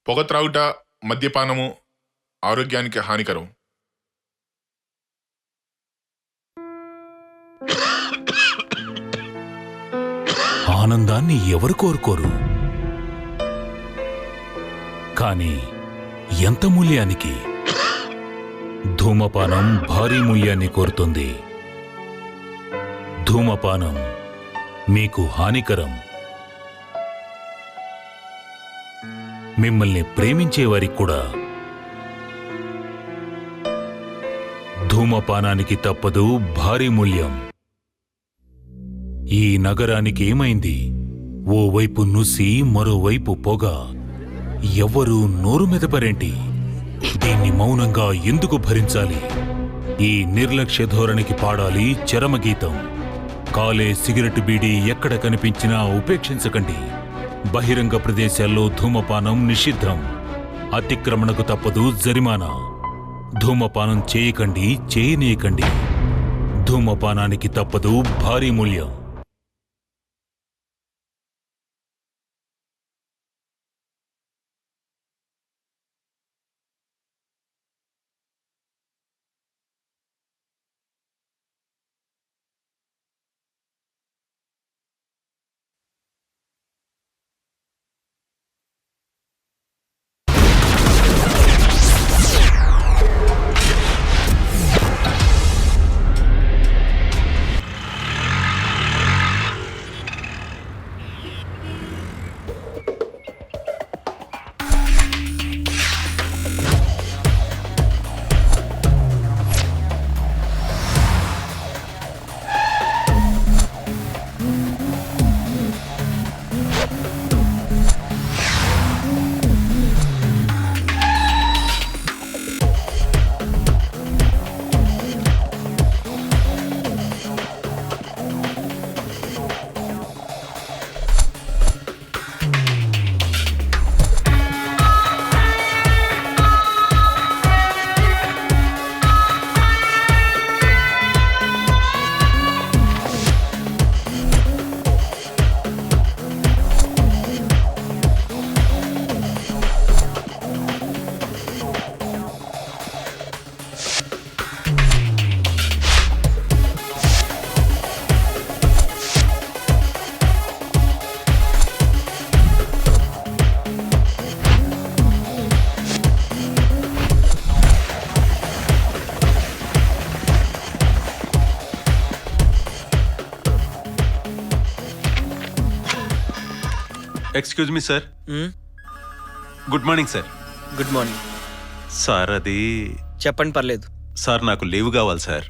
పొగ త్రాగుట, మద్యపానము ఆరోగ్యానికి హానికరం. ఆనందాన్ని ఎవరు కోరుకోరు? కానీ ఎంత మూల్యానికి? ధూమపానం భారీ మూల్యాన్ని కోరుతుంది. ధూమపానం మీకు హానికరం. మిమ్మల్ని ప్రేమించేవారికి కూడా ధూమపానానికి తప్పదు భారీ మూల్యం. ఈ నగరానికి ఏమైంది? ఓవైపు నుసి, మరోవైపు పొగ. ఎవ్వరూ నోరు మెదపరేంటి? దీన్ని మౌనంగా ఎందుకు భరించాలి? ఈ నిర్లక్ష్య ధోరణికి పాడాలి చరమగీతం. కాలే సిగరెట్ బీడీ ఎక్కడ కనిపించినా ఉపేక్షించకండి. బహిరంగ ప్రదేశాల్లో ధూమపానం నిషిద్ధం. అతిక్రమణకు తప్పదు జరిమానా. ధూమపానం చేయకండి, చేయనీయకండి. ధూమపానానికి తప్పదు భారీ మూల్యం. Excuse me sir. Good morning sir. Good morning sir. అది చెప్పండి, పర్లేదు సార్, నాకు లీవ్ కావాలి సార్.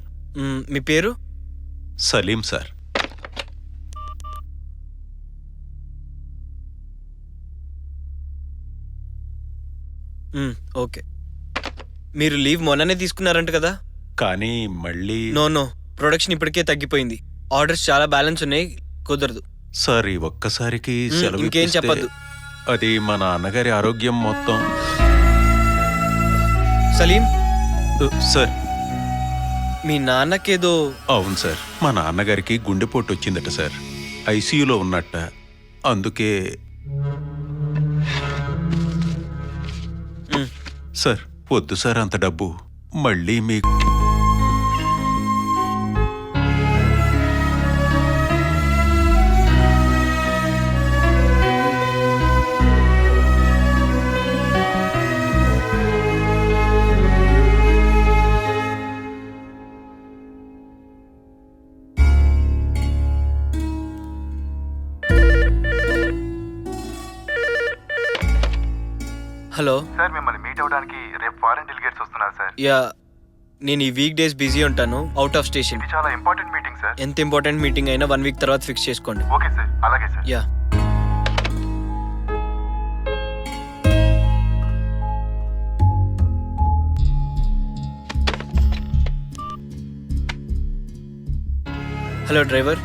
మీ పేరు? సలీం సార్. ఓకే. మీరు లీవ్ మొన్ననే తీసుకున్నారంట కదా? కానీ మళ్ళీ నో, ప్రొడక్షన్ ఇప్పటికే తగ్గిపోయింది. ఆర్డర్స్ చాలా బ్యాలెన్స్ ఉన్నాయి, కుదరదు. సార్, ఈ ఒక్కసారికి సెలవు ఇంకేం ఇప్పిస్తే చెప్పద్దు. అది మా నాన్నగారి ఆరోగ్యం మొత్తం. సలీం, సార్. మీ నాన్నకేదో? అవును సార్, మా నాన్నగారికి గుండెపోటు వచ్చిందట సార్. ఐసీయూలో ఉన్నట్ట. అందుకే సార్, వద్దు సార్ అంత డబ్బు. మళ్ళీ మీకు హలో సార్, మిమ్మల్ని మీట్ అవడానికి రేపు ఫారెన్ డెలిగేట్స్ వస్తున్నారు సార్. యా, నేను ఈ వీక్ డేస్ బిజీ ఉంటాను, అవుట్ ఆఫ్ స్టేషన్. ఇది చాలా ఇంపార్టెంట్ మీటింగ్ సార్. ఎంత ఇంపార్టెంట్ మీటింగ్ అయినా 1 వీక్ తర్వాత ఫిక్స్ చేసుకోండి. ఓకే సార్, అలాగే sir. Yeah. Hello driver,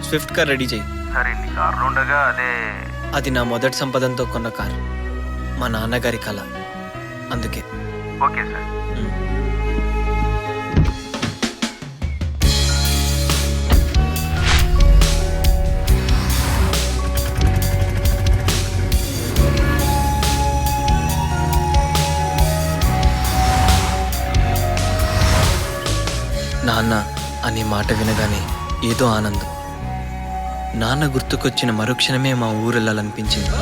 Swift car ready చేయి. సార్, ఇన్ని కార్లు ఉండగా అది నా మొదటి సంపదంతో కొన్న కార్, మా నాన్నగారి కళ, అందుకే. Okay sir. మాట వినగానే ఏదో ఆనందం. నాన్న గుర్తుకొచ్చిన మరుక్షణమే మా ఊరెళ్ళాలనిపించింది.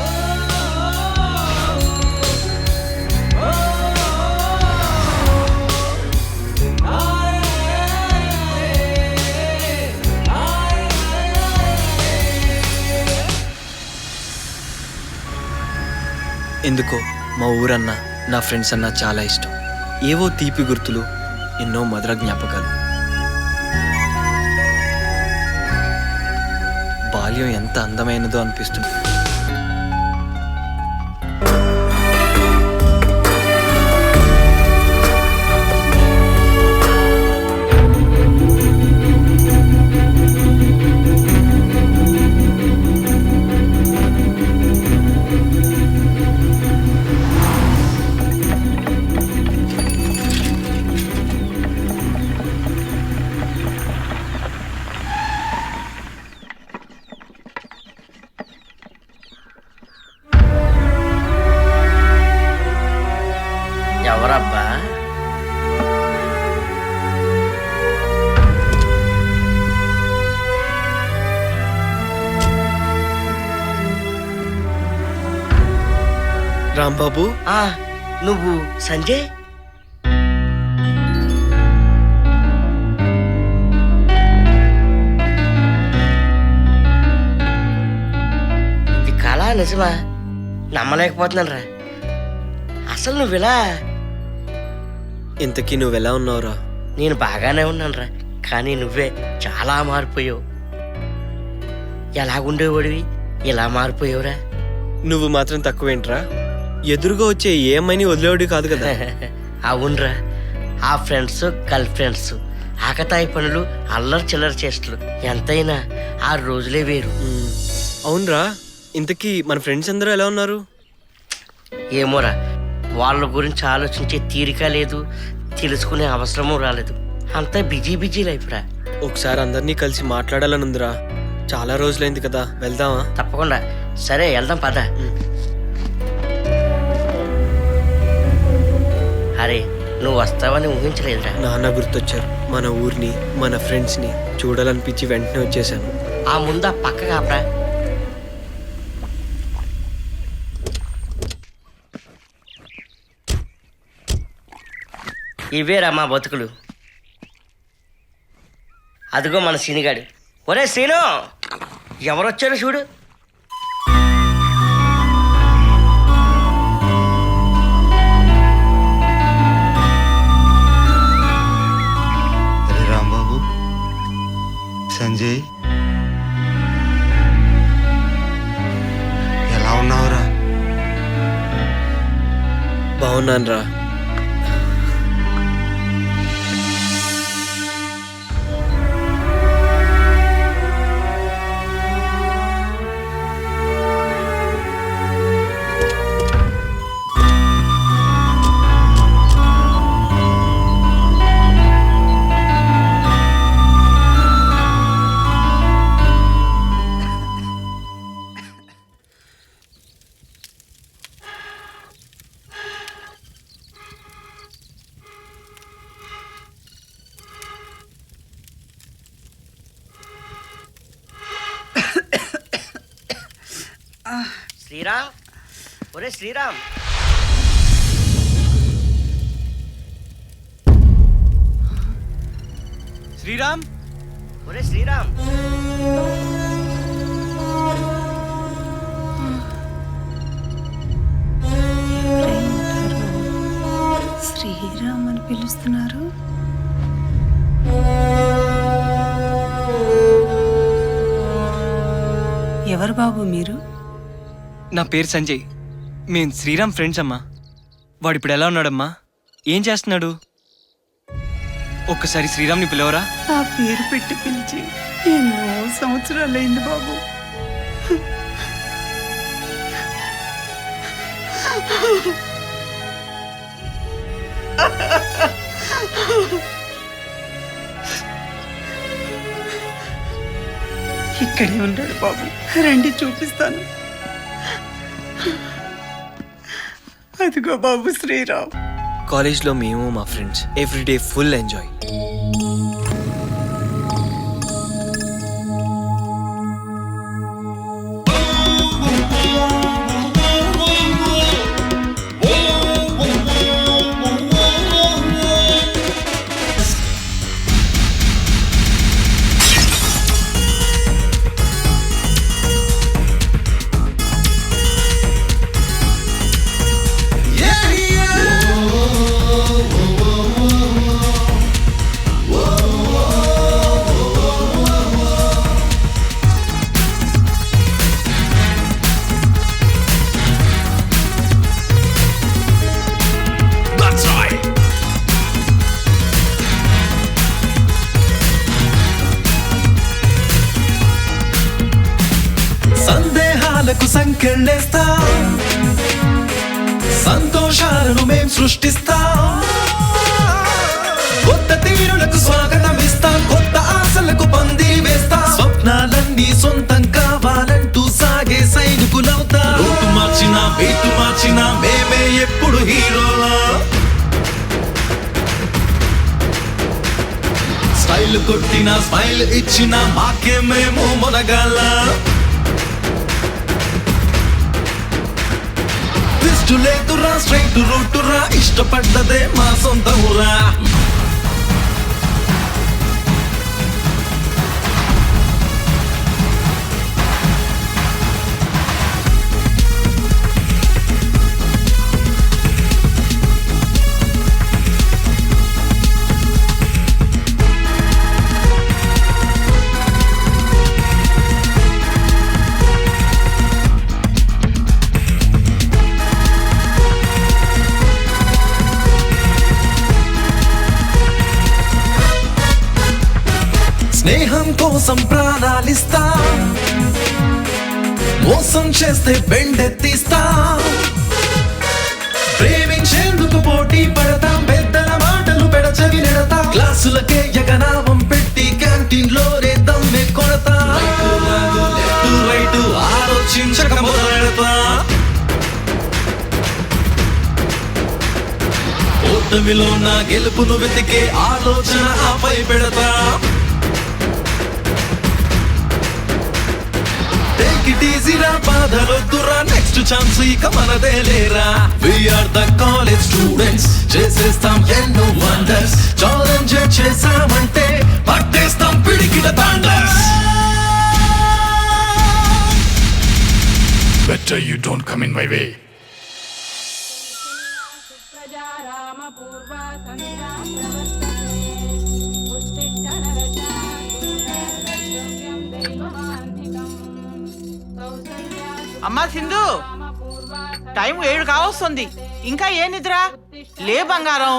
ఎందుకో మా ఊరన్న, నా ఫ్రెండ్స్ అన్న చాలా ఇష్టం. ఏవో తీపి గుర్తులు, ఎన్నో మధుర జ్ఞాపకాలు. బాల్యం ఎంత అందమైనదో అనిపిస్తుంది. ఎవరబ్బా? రాంబాబు, నువ్వు సంజయ్? ఇది కళ నిజమా? నమ్మలేకపోతున్నాను రా. అసలు నువ్విలా? ఇంతకీ నువ్వెలా ఉన్నావురా? నేను బాగానే ఉన్నాను రా, కానీ నువ్వే చాలా మారిపోయావు. ఎలాగుండేవాడివి ఇలా మారిపోయావురా? నువ్వు మాత్రం తక్కువేంట్రా? ఎదురుగా వచ్చే ఏ అమ్మాయిని వదిలేవాడి కాదు కదా. అవునరా, ఆ ఫ్రెండ్స్ గర్ల్ ఫ్రెండ్స్, ఆకతాయి పనులు, అల్లరి చిల్లర చేష్టలు, ఎంతైనా ఆ రోజులే వేరు. అవునరా, ఇంతకీ మన ఫ్రెండ్స్ అందరూ ఎలా ఉన్నారు? ఏమోరా, వాళ్ళ గురించి ఆలోచించే తీరిక లేదు, తెలుసుకునే అవసరమూ రాలేదు. అంతా బిజీ బిజీ లైఫ్ రా. ఒకసారి అందరినీ కలిసి మాట్లాడాలని ఉందిరా. చాలా రోజులైంది కదా, వెళ్దామా? తప్పకుండా. సరే వెళ్దాం పద. అరే, నువ్వు వస్తావని ఊహించలేదురా. నాన్న గుర్తొచ్చారు. మన ఊరిని, మన ఫ్రెండ్స్ని చూడాలనిపించి వెంటనే వచ్చేసాను. ఆ ముందా పక్క కాపరా. ఇవేరా మా బతుకులు. అదిగో మన సీనిగాడు. ఒరే సీను, ఎవరొచ్చారు చూడు. అరే రాంబాబు, సంజయ్, ఎలా ఉన్నావురా? బాగున్నాను రా. శ్రీరామ్, ఒరే శ్రీరామ్. శ్రీరామ్, ఒరే శ్రీరామ్. శ్రీరామ్ అని పిలుస్తున్నారు. ఎవరు బాబు మీరు? నా పేరు సంజయ్. మేము శ్రీరామ్ ఫ్రెండ్స్ అమ్మా. వాడు ఇప్పుడు ఎలా ఉన్నాడమ్మా? ఏం చేస్తున్నాడు? ఒక్కసారి శ్రీరామ్ని పిలవరా? ఆ పేరు పెట్టి పిలిచి ఎన్నో సంవత్సరాలైంది బాబు. ఇక్కడే ఉన్నాడు బాబు, రండి చూపిస్తాను. అదిగో బాబు శ్రీరామ్. కాలేజ్లో మేము మా ఫ్రెండ్స్ ఎవ్రీడే ఫుల్ ఎంజాయ్. సంబరాలకు సంకెళ్ళేస్తా, సంతోషాలను మేం సృష్టిస్తా, కొత్త తీరులకు స్వాగతం ఇస్తా, కొత్త ఆశలకు పందిరి వేస్తా, స్వప్నాలన్నీ సొంతం కావాలంటూ సాగే సైనికులవుతా. రూటు మార్చినా బీటు మార్చినా మేమే ఎప్పుడు హీరోలా, స్టైల్ కొట్టినా స్మైల్ ఇచ్చినా మాకే మేము మొనగాల. ట్విస్ట్ లేదురా స్ట్రైట్ రూటురా, ఇష్టపడ్డదే మా సొంత ఊరా. స్నేహం కోసం ప్రాణాలిస్తా, మోసం చేస్తే బెండెత్తిస్తా, ప్రేమించేందుకు పోటీ పడతాం, పెద్దల మాటలు పెడచవి నెడతా, క్లాసులకే ఎగనామం పెట్టి క్యాంటీన్ లోనే దమ్మె కొడతా, లెఫ్ట్ రైట్ ఆలోచించక మొదలెడతా, ఓటమిలో నా గెలుపును వెతికే ఆలోచన ఆపై పెడతా. Take it easy రా, బాధలొద్దురా, నెక్స్ట్ ఛాన్స్ ఇక మనదే లేరా. We are the college students, చేసేస్తాం ఎన్నో వండర్స్, ఛాలెంజ్ చేసామంటే పట్టేస్తాం పిడికిల Thunders. Better you don't come in my way. అమ్మా సింధు, టైం 7 కావస్తుంది, ఇంకా ఏ నిద్ర? లే బంగారం.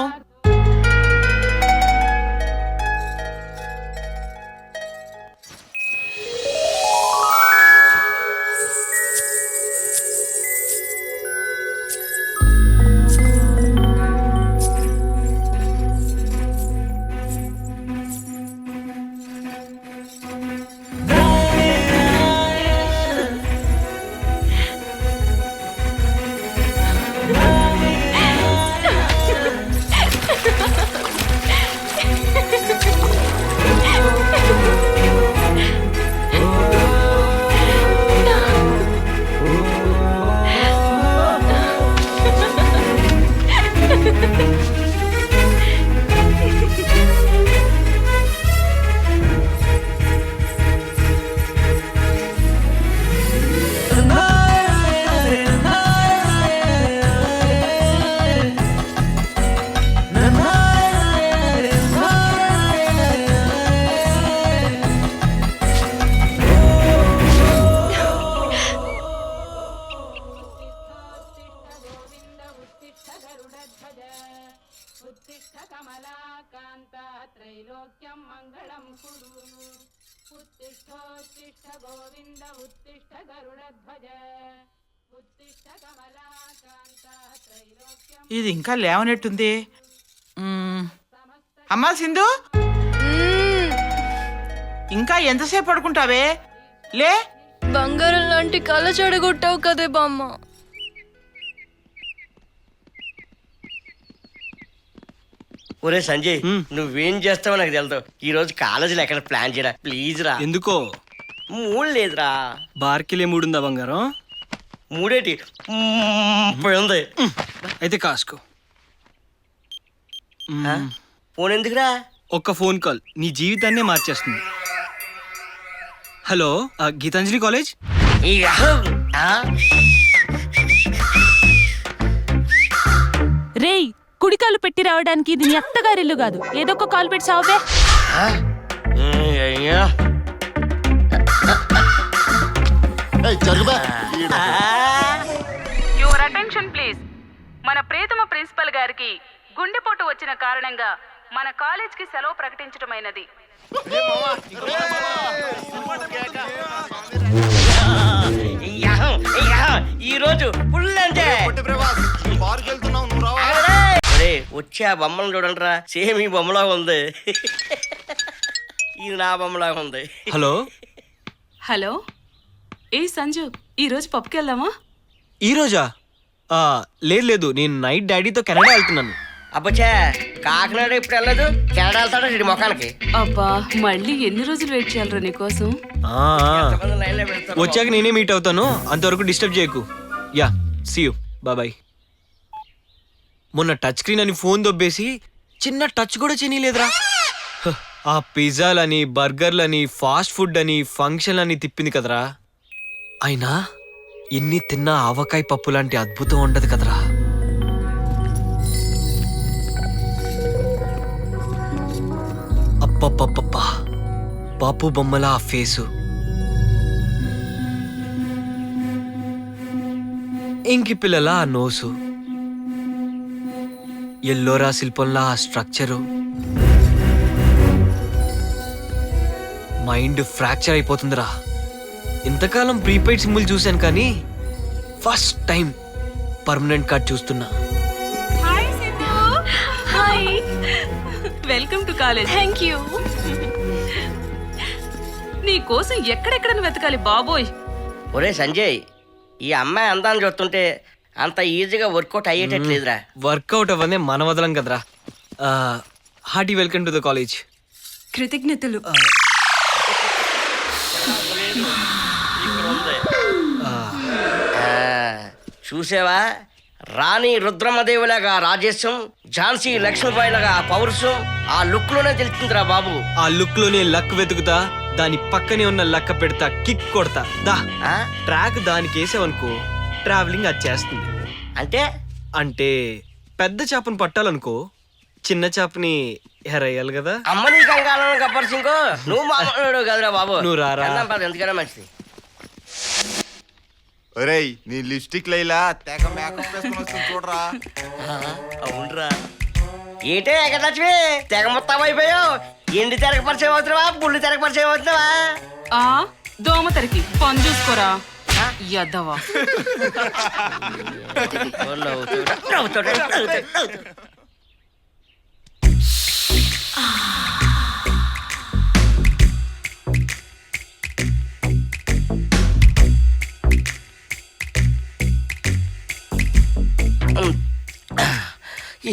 ఇది ఇంకా లేవనట్టుంది. అమ్మా సింధు, ఇంకా ఎంతసేపు పడుకుంటావే? లే. బంగారం లాంటి కళ్ళ చెడగొట్టావు కదే బామ్మ. ఒరే సంజయ్, నువ్వేం చేస్తావో నాకు తెలుసు. ఈ రోజు కాలేజీలో ఎక్కడ ప్లాన్ చేయరా ప్లీజ్ రా. ఎందుకో? మూడు లేదురా. బార్కిలే మూడుందా బంగారం? మూడేటి ఉంది. అయితే కాసుకో. ఫోన్ ఎందుకురా? ఒక్క ఫోన్ కాల్ నీ జీవితాన్నే మార్చేస్తుంది. Hello, Gitanjali college? రేయ్, కుడికాలు పెట్టి రావడానికి ఇది నీ అత్తగారిల్లు కాదు. ఏదో ఒక కాల్ పెట్టి సావే. Your attention please. మన ప్రియతమ ప్రిన్సిపల్ గారికి గుండెపోటు వచ్చిన కారణంగా మన కాలేజ్ కి సెలవు ప్రకటించడమైనది. ఈ రోజు ఫుల్ ఎంజాయ్. వచ్చి ఆ బొమ్మను చూడండి రా, సేమ్ ఈ బొమ్మలా ఉంది. ఇది నా బొమ్మలాగా ఉంది. హలో హలో, ఏ సంజు, ఈరోజు పప్పుకి వెళ్దామా? ఈరోజా? లేదు, నేను నైట్ డాడీతో కెనడా వెళ్తున్నాను. అబ్బచ్చా, కాకినాడ ఇప్పుడు వెళ్ళదు, కెనడా వెళ్తాడు వీడి ముఖానికి. అబ్బా, మళ్ళీ ఎన్ని రోజులు వెయిట్ చేయాలరా నీకోసం? ఎంతమంది లైన్లో పెడతారో. వచ్చాక నేనే మీట్ అవుతాను, అంతవరకు డిస్టర్బ్ చేయకు. Yeah, see you, bye. మొన్న టచ్ స్క్రీన్ అని ఫోన్ దొబ్బేసి చిన్న టచ్ కూడా చేయలేదురా. ఆ పిజ్జాలని, బర్గర్లని, ఫాస్ట్ ఫుడ్ అని, ఫంక్షన్ అని తిప్పింది కదరా. అయినా ఎన్ని తిన్నా ఆవకాయ పప్పు లాంటి అద్భుతం ఉండదు కదరా. అప్పప్పప్ప, బాపు బొమ్మల ఆ ఫేసు, ఇంకి పిల్లల ఆ నోసు, ఎల్లోరా శిల్పంలా ఆ స్ట్రక్చరు, మైండ్ ఫ్రాక్చర్ అయిపోతుందిరా. ఇంతకాలం ప్రీపెయిడ్ సిమ్ములు చూశాను కానీ ఫస్ట్ టైం పర్మనెంట్ కార్డ్ చూస్తున్నా. Hi Sindhu. Hi, welcome to college. Thank you. నీ కోసం ఎక్కడెక్కడ వెతకాలి బాబోయ్. ఒరే సంజయ్, ఈ అమ్మాయి అందాన్ని చూస్తుంటే అంత ఈజీగా వర్కౌట్ అయ్యేటట్లేదురా. వర్కౌట్ అవ్వనే మన వదలం కదరా. Hearty welcome to the college. కృతజ్ఞతలు. చూసావా, రాణి రుద్రమదేవిలాగా రాజేశం, ఝాన్సీ లక్ష్మీబాయిలాగా పౌరుషం ఆ లుక్ లోనే తెలుస్తుందిరా బాబు. ఆ లుక్ లోనే లక్ వెతుకుతా, దాని పక్కనే ఉన్న లక్క పెడతా, కిక్ కొడతా. దా ట్రాక్ దానికి వేసావనుకో, ట్రావెలింగ్ అది చేస్తుంది. అంటే పెద్ద చేపను పట్టాలనుకో, చిన్న చేపని ఎరయ్యాలి కదా. అమ్మని కంగాలను గబ్బర్ సింగ్, నువ్వు మామూలు కదరా బాబు. నువ్వు రారా. ఎందుకైనా మంచిది. ఒరేయ్, నీ లిప్స్టిక్ లైలా తెగ మేకప్ వేసుకొని వస్తుంది చూడరా. అవునరా, ఏటే ఎగలక్ష్మి, తెగ మొత్తం అయిపోయావు. ఎండి తెరక పరిచయం అవుతున్నావా, బుల్లి తెరక పరిచయం అవుతున్నావా? దోమ తెరకి పని చూసుకోరా యద్దవా.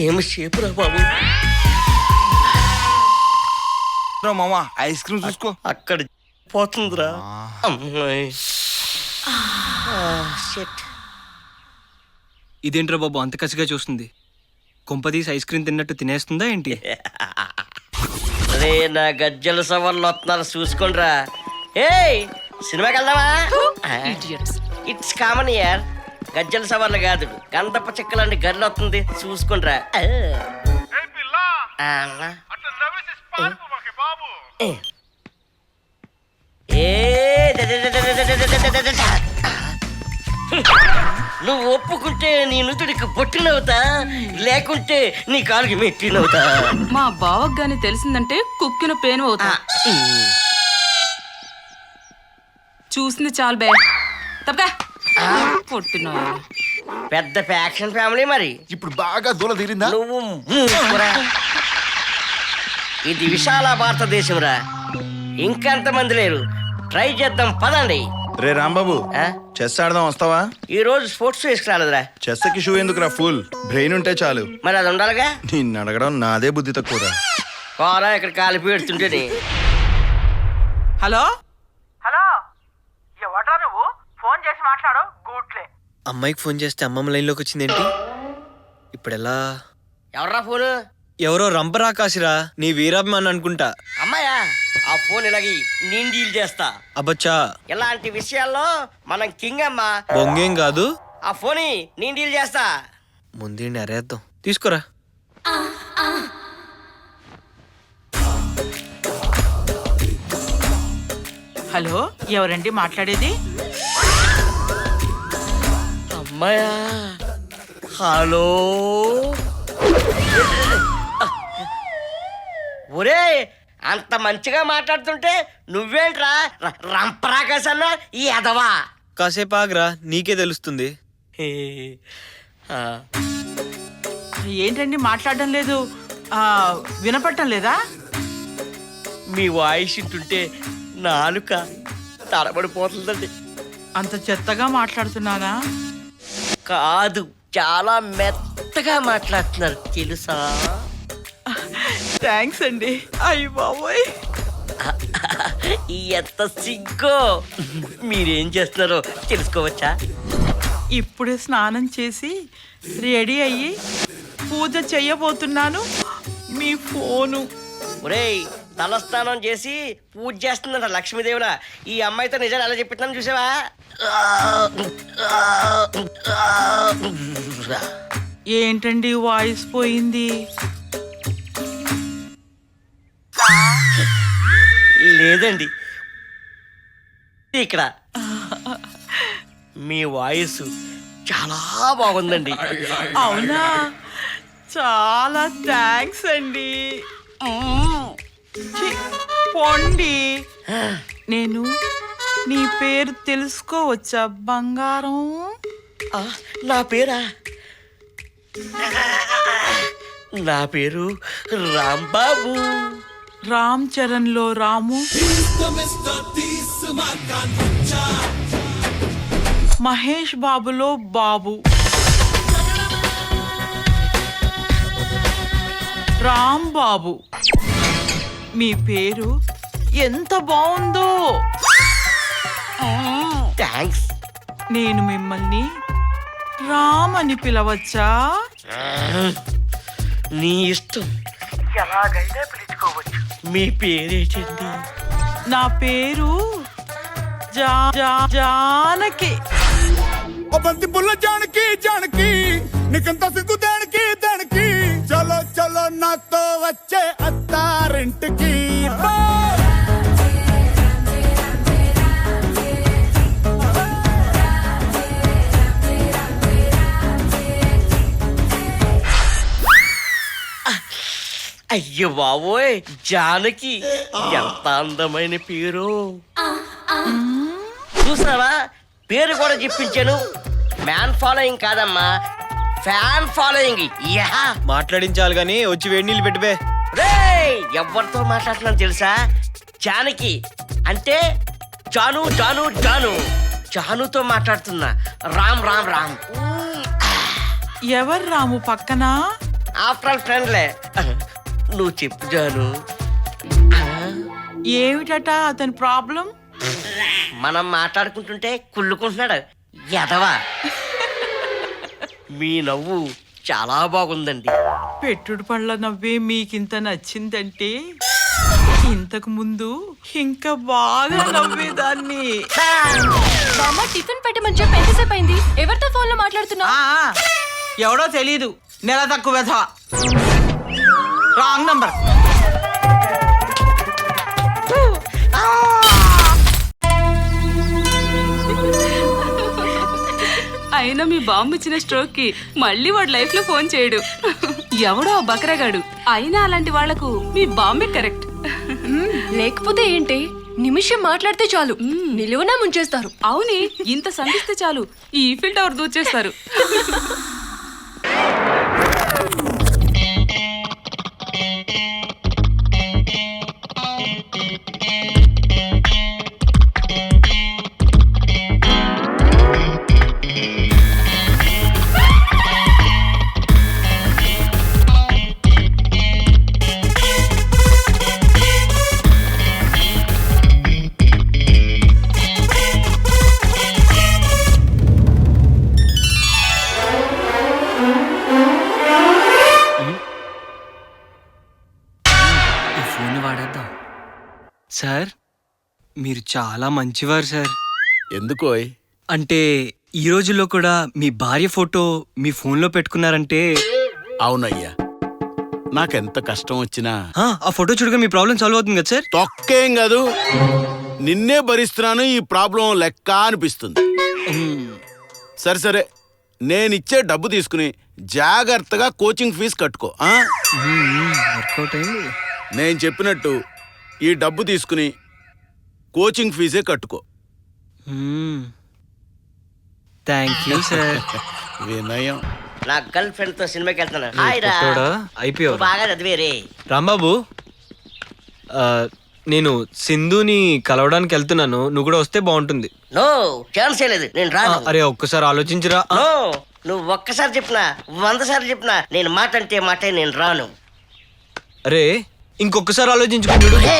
ఏమి షేపురా బాబు. మామా ఐస్ క్రీమ్ చూసుకో. అక్కడ పోతుందిరా అమ్మాయి. ఇదేంట్రా బాబు అంత కసిగా చూస్తుంది? కొంపదీసి ఐస్ క్రీమ్ తిన్నట్టు తినేస్తుందా ఏంటి? రే నా గజ్జల సవర్లు వస్తున్నారు చూసుకోండిరా. ఏయ్, సినిమాకి వెళ్దామా? It's common year. గజ్జల సవర్లు కాదు, గంధప చెక్కలండి గర్రెలు వస్తుంది చూసుకోండిరా. నువ్వు ఒప్పుకుంటే నీ నుదుడికి పొట్టినవుతా, లేకుంటే నీ కాలుకి మెట్టినవుతా. మా బావకు గాని తెలిసిందంటే కుక్కిన పేను అవుతా. చూసింది చాలు బే, తప్పగా పొట్టిన పెద్ద ఫ్యాక్షన్ ఫ్యామిలీ మరి. ఇప్పుడు బాగా దూల తీరిందా? నువ్వు మూసుకురా. ఇది విశాల భారతదేశం రా, ఇంకెంతమంది లేరు. ట్రై చేద్దాం పదండి. రే రాంబాబు, చెస్ ఆడదాం వస్తావా? ఈ రోజు స్పోర్ట్స్ వేసుకురాలేదురా. చెస్కి షూ ఎందుకురా, ఫుల్ బ్రెయిన్ ఉంటే చాలు. మరి అది ఉండాలిగా. నిన్ను అడగడం నాదే బుద్ధి తక్కువరా. కోరా ఇక్కడ కాలిపి పెడుతుంటే. హలో హలో, ఎవడ్రా నువ్వు? ఫోన్ చేసి మాట్లాడు. గూట్లే. అమ్మాయికి ఫోన్ చేస్తే అమ్మమ్మ లైన్లోకి వచ్చిందేంటి? ఇప్పుడు ఎలా? ఎవర్రా ఫోను? ఎవరో రంపరాకాశిరా, నీ వీరాభిమాన్ అనుకుంటా. అమ్మాయా, ఆ ఫోన్ ఇలాగి నేను డీల్ చేస్తా. అబ్బచ్చా, ఇలాంటి విషయాల్లో మనం కింగ్ అమ్మా. బొంగేం కాదు, ఆ ఫోన్ నేను డీల్ చేస్తా. ముందే అరేద్దాం, తీసుకోరా. హలో, ఎవరండి మాట్లాడేది? అమ్మాయా, హలో. ఒరే, అంత మంచిగా మాట్లాడుతుంటే నువ్వేంట్రా రంపరాకాశన్నా ఈ ఎదవా? కాసేపు ఆగరా, నీకే తెలుస్తుంది. ఆ, ఏంటండి మాట్లాడడం లేదు? వినపడటం లేదా? మీ వాయిస్ వింటుంటే నాలుక తడబడిపోతుందండి. అంత చెత్తగా మాట్లాడుతున్నానా? కాదు, చాలా మెత్తగా మాట్లాడుతున్నారు తెలుసా? థ్యాంక్స్ అండి. అయ్య బాబోయ్, ఎంత సిగ్గో. మీరేం చేస్తున్నారో తెలుసుకోవచ్చా? ఇప్పుడే స్నానం చేసి రెడీ అయ్యి పూజ చెయ్యబోతున్నాను. మీ ఫోను. ఒరేయ్, తలస్నానం చేసి పూజ చేస్తుందంట లక్ష్మీదేవిలా. ఈ అమ్మాయితో నిజాలు ఎలా చెప్పిస్తున్నాను చూసావా? ఏంటండి వాయిస్ పోయింది? లేదండి, ఇక్కడ మీ వాయిస్ చాలా బాగుందండి. అవునా? చాలా థ్యాంక్స్ అండి. ఛీ, పోండి. నేను నీ పేరు తెలుసుకోవచ్చా బంగారం? నా పేరా? నా పేరు రాంబాబు. రామ్ చరణ్ లో రాము, మహేష్ బాబులో బాబు, రామ్ బాబు. మీ పేరు ఎంత బాగుందో. థ్యాంక్స్. నేను మిమ్మల్ని రామ్ అని పిలవచ్చా? నీ ఇష్టం, ఎలాగైనా పిలుచుకోవచ్చు. మీ పేరేంటండి? నా పేరు జానకి. బంతి పుల్ల జానకి జానకి నీకంత సిగ్గు దానికి దానికి చలో చలో నాతో వచ్చే అత్తారింటికి. అయ్యో బాబోయ్, జానకి ఎంత అందమైన పేరు. చూసావా, పేరు కూడా చెప్పించాను. మ్యాన్ ఫాలోయింగ్ కాదమ్మా, ఫ్యాన్ ఫాలోయింగ్. యా, మాట్లాడించాలి గానీ వచ్చి వేడి నీళ్ళు పెట్టిపే. రేయ్, ఎవరితో మాట్లాడుతున్నాను తెలుసా? జానకి అంటే జాను జాను జాను. జానుతో మాట్లాడుతున్నా. రామ్ రామ్ రామ్. ఎవరు రాము పక్కన? ఆఫ్టర్ ఆల్ ఫ్రెండ్లే. నువ్వు చెప్పు జాను. ఏమిటట అతని ప్రాబ్లం? మనం మాట్లాడుకుంటుంటే కుళ్ళుకుంటున్నాడు ఎదవా. మీ నవ్వు చాలా బాగుందండి. పెట్టుడు పళ్ళ నవ్వే మీకింత నచ్చిందంటే ఇంతకు ముందు ఇంకా బాగా నవ్వేదాన్ని. టిఫిన్ పెట్టమని చెప్పి ఎంతసేపు అయింది? ఎవరితో ఫోన్ లో మాట్లాడుతున్నా? ఎవడో తెలీదు, నెల తక్కువ వెధవ. Wrong number. అయినా మీ బాంబు ఇచ్చిన స్ట్రోక్ కి మళ్ళీ వాడు లైఫ్ లో ఫోన్ చేయడు. ఎవడో ఆ బకరగాడు. అయినా అలాంటి వాళ్లకు మీ బాంబే కరెక్ట్. లేకపోతే ఏంటి, నిమిషం మాట్లాడితే చాలు నిలువునా ముంచేస్తారు. అవునే, ఇంత సంధిస్తే చాలు ఈ ఈఫిల్ టవర్ దూచేస్తారు. సార్, మీరు చాలా మంచివారు సార్. ఎందుకోయ్? అంటే ఈ రోజుల్లో కూడా మీ భార్య ఫోటో మీ ఫోన్లో పెట్టుకున్నారంటే. అవునయ్యా, నాకెంత కష్టం వచ్చినా ఆ ఫోటో చూడగా మీ ప్రాబ్లం సాల్వ్ అవుతుంది కదా సార్? తొక్కేం కాదు, నిన్నే భరిస్తున్నాను ఈ ప్రాబ్లం లెక్క అనిపిస్తుంది. సరే సరే, నేనిచ్చే డబ్బు తీసుకుని జాగ్రత్తగా కోచింగ్ ఫీజు కట్టుకో. వర్కౌట్ అయింది. నేను చెప్పినట్టు ఈ డబ్బు తీసుకుని కోచింగ్ ఫీజే కట్టుకో. Thank you sir. వినయం. నా గర్ల్ ఫ్రెండ్ తో సినిమాకి వెళ్తున్నాను. హాయ్ రా. అయిపోయావు బాగా చదివేరే. రాంబాబు, నేను సింధుని కలవడానికి వెళ్తున్నాను, నువ్వు కూడా వస్తే బాగుంటుంది. నో ఛాన్స్ లేదు, నేను రాను. అరే ఒక్కసారి ఆలోచించరా. నో, నువ్వు ఒక్కసారి చెప్పినా 100 సార్లు చెప్పినా నేను మాట అంటే మాటే, నేను రాను. అరే ఇంకొకసారి ఆలోచించుకుంటాడు. హే!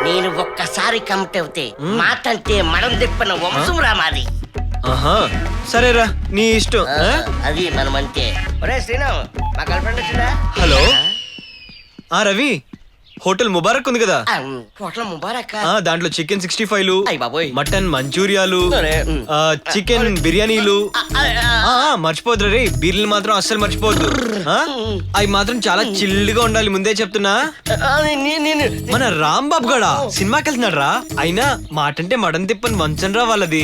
నేను ఒక్కసారి కమిట్ అవుతే మాట అంటే మడం తిప్పిన వంశం రా మాది. ఆహా సరేరా, నీ ఇష్టం. అది మనం అంతే. ఒరే శ్రీను, మా గర్ల్ ఫ్రెండ్ వచ్చిందా? హలో. రవి, హోటల్ ముబారక్ ఉంది కదా, హోటల్ ముబారక్. దాంట్లో చికెన్ 65లు, అయ్ బాబోయ్, మటన్ మంచూరియాలు, అరే, చికెన్ బిర్యానీలు. మర్చిపోద్దు రే, బీర్లు మాత్రం అస్సలు మర్చిపోవద్దు. అవి మాత్రం చాలా చిల్లుగా ఉండాలి, ముందే చెప్తున్నా. మన రాంబాబు గడా సినిమాకి వెళ్తున్నాడు రా. అయినా మాట అంటే మడం తిప్పని వంచం రా వాళ్ళది.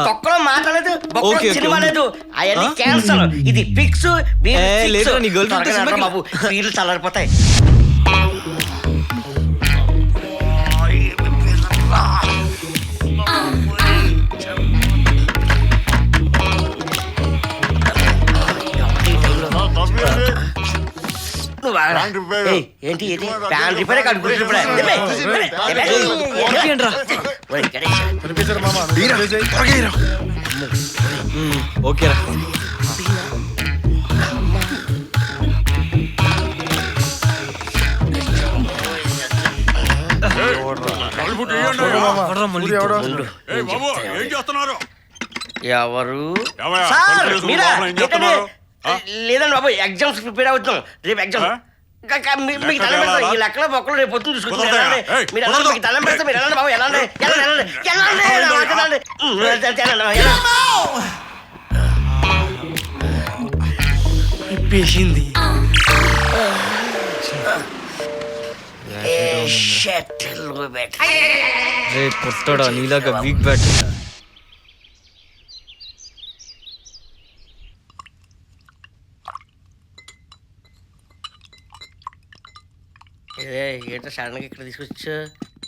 తొక్కలో మాట్లాడలేదు, ఓకే, ఓకే. సినిమా లేదు, అవన్నీ క్యాన్సల్. ఇది ఫిక్స్. లేదురా, నీ గర్ల్ ఫ్రెండ్ తో సినిమాకి బాబు, బీర్లు చల్లారిపోతాయి. ఏంటి ఏంటి ప్యాన్ రిపేర్ కాదు, ఓకేరా. ఎవరు సార్? మీరా? ఏంటండి? లేదండి బాబు, ఎగ్జామ్స్ ప్రిపేర్ అవుతున్నాం. రేపు ఎగ్జామ్. మీకు దండం పెడతాం, ఈ లెక్కలో బొక్కలు రేపు పొద్దున్న చూసుకుంటాం. మీరు ఎలా మీకు దండం పెడతాం, మీరు వెళ్ళండి బాబు, వెళ్ళండి ఇప్పేసింది. రే కొట్టడా, నీలాగా వీక్ బ్యాట్. ఏంటో సడన్ గా ఇక్కడ తీసుకొచ్చు.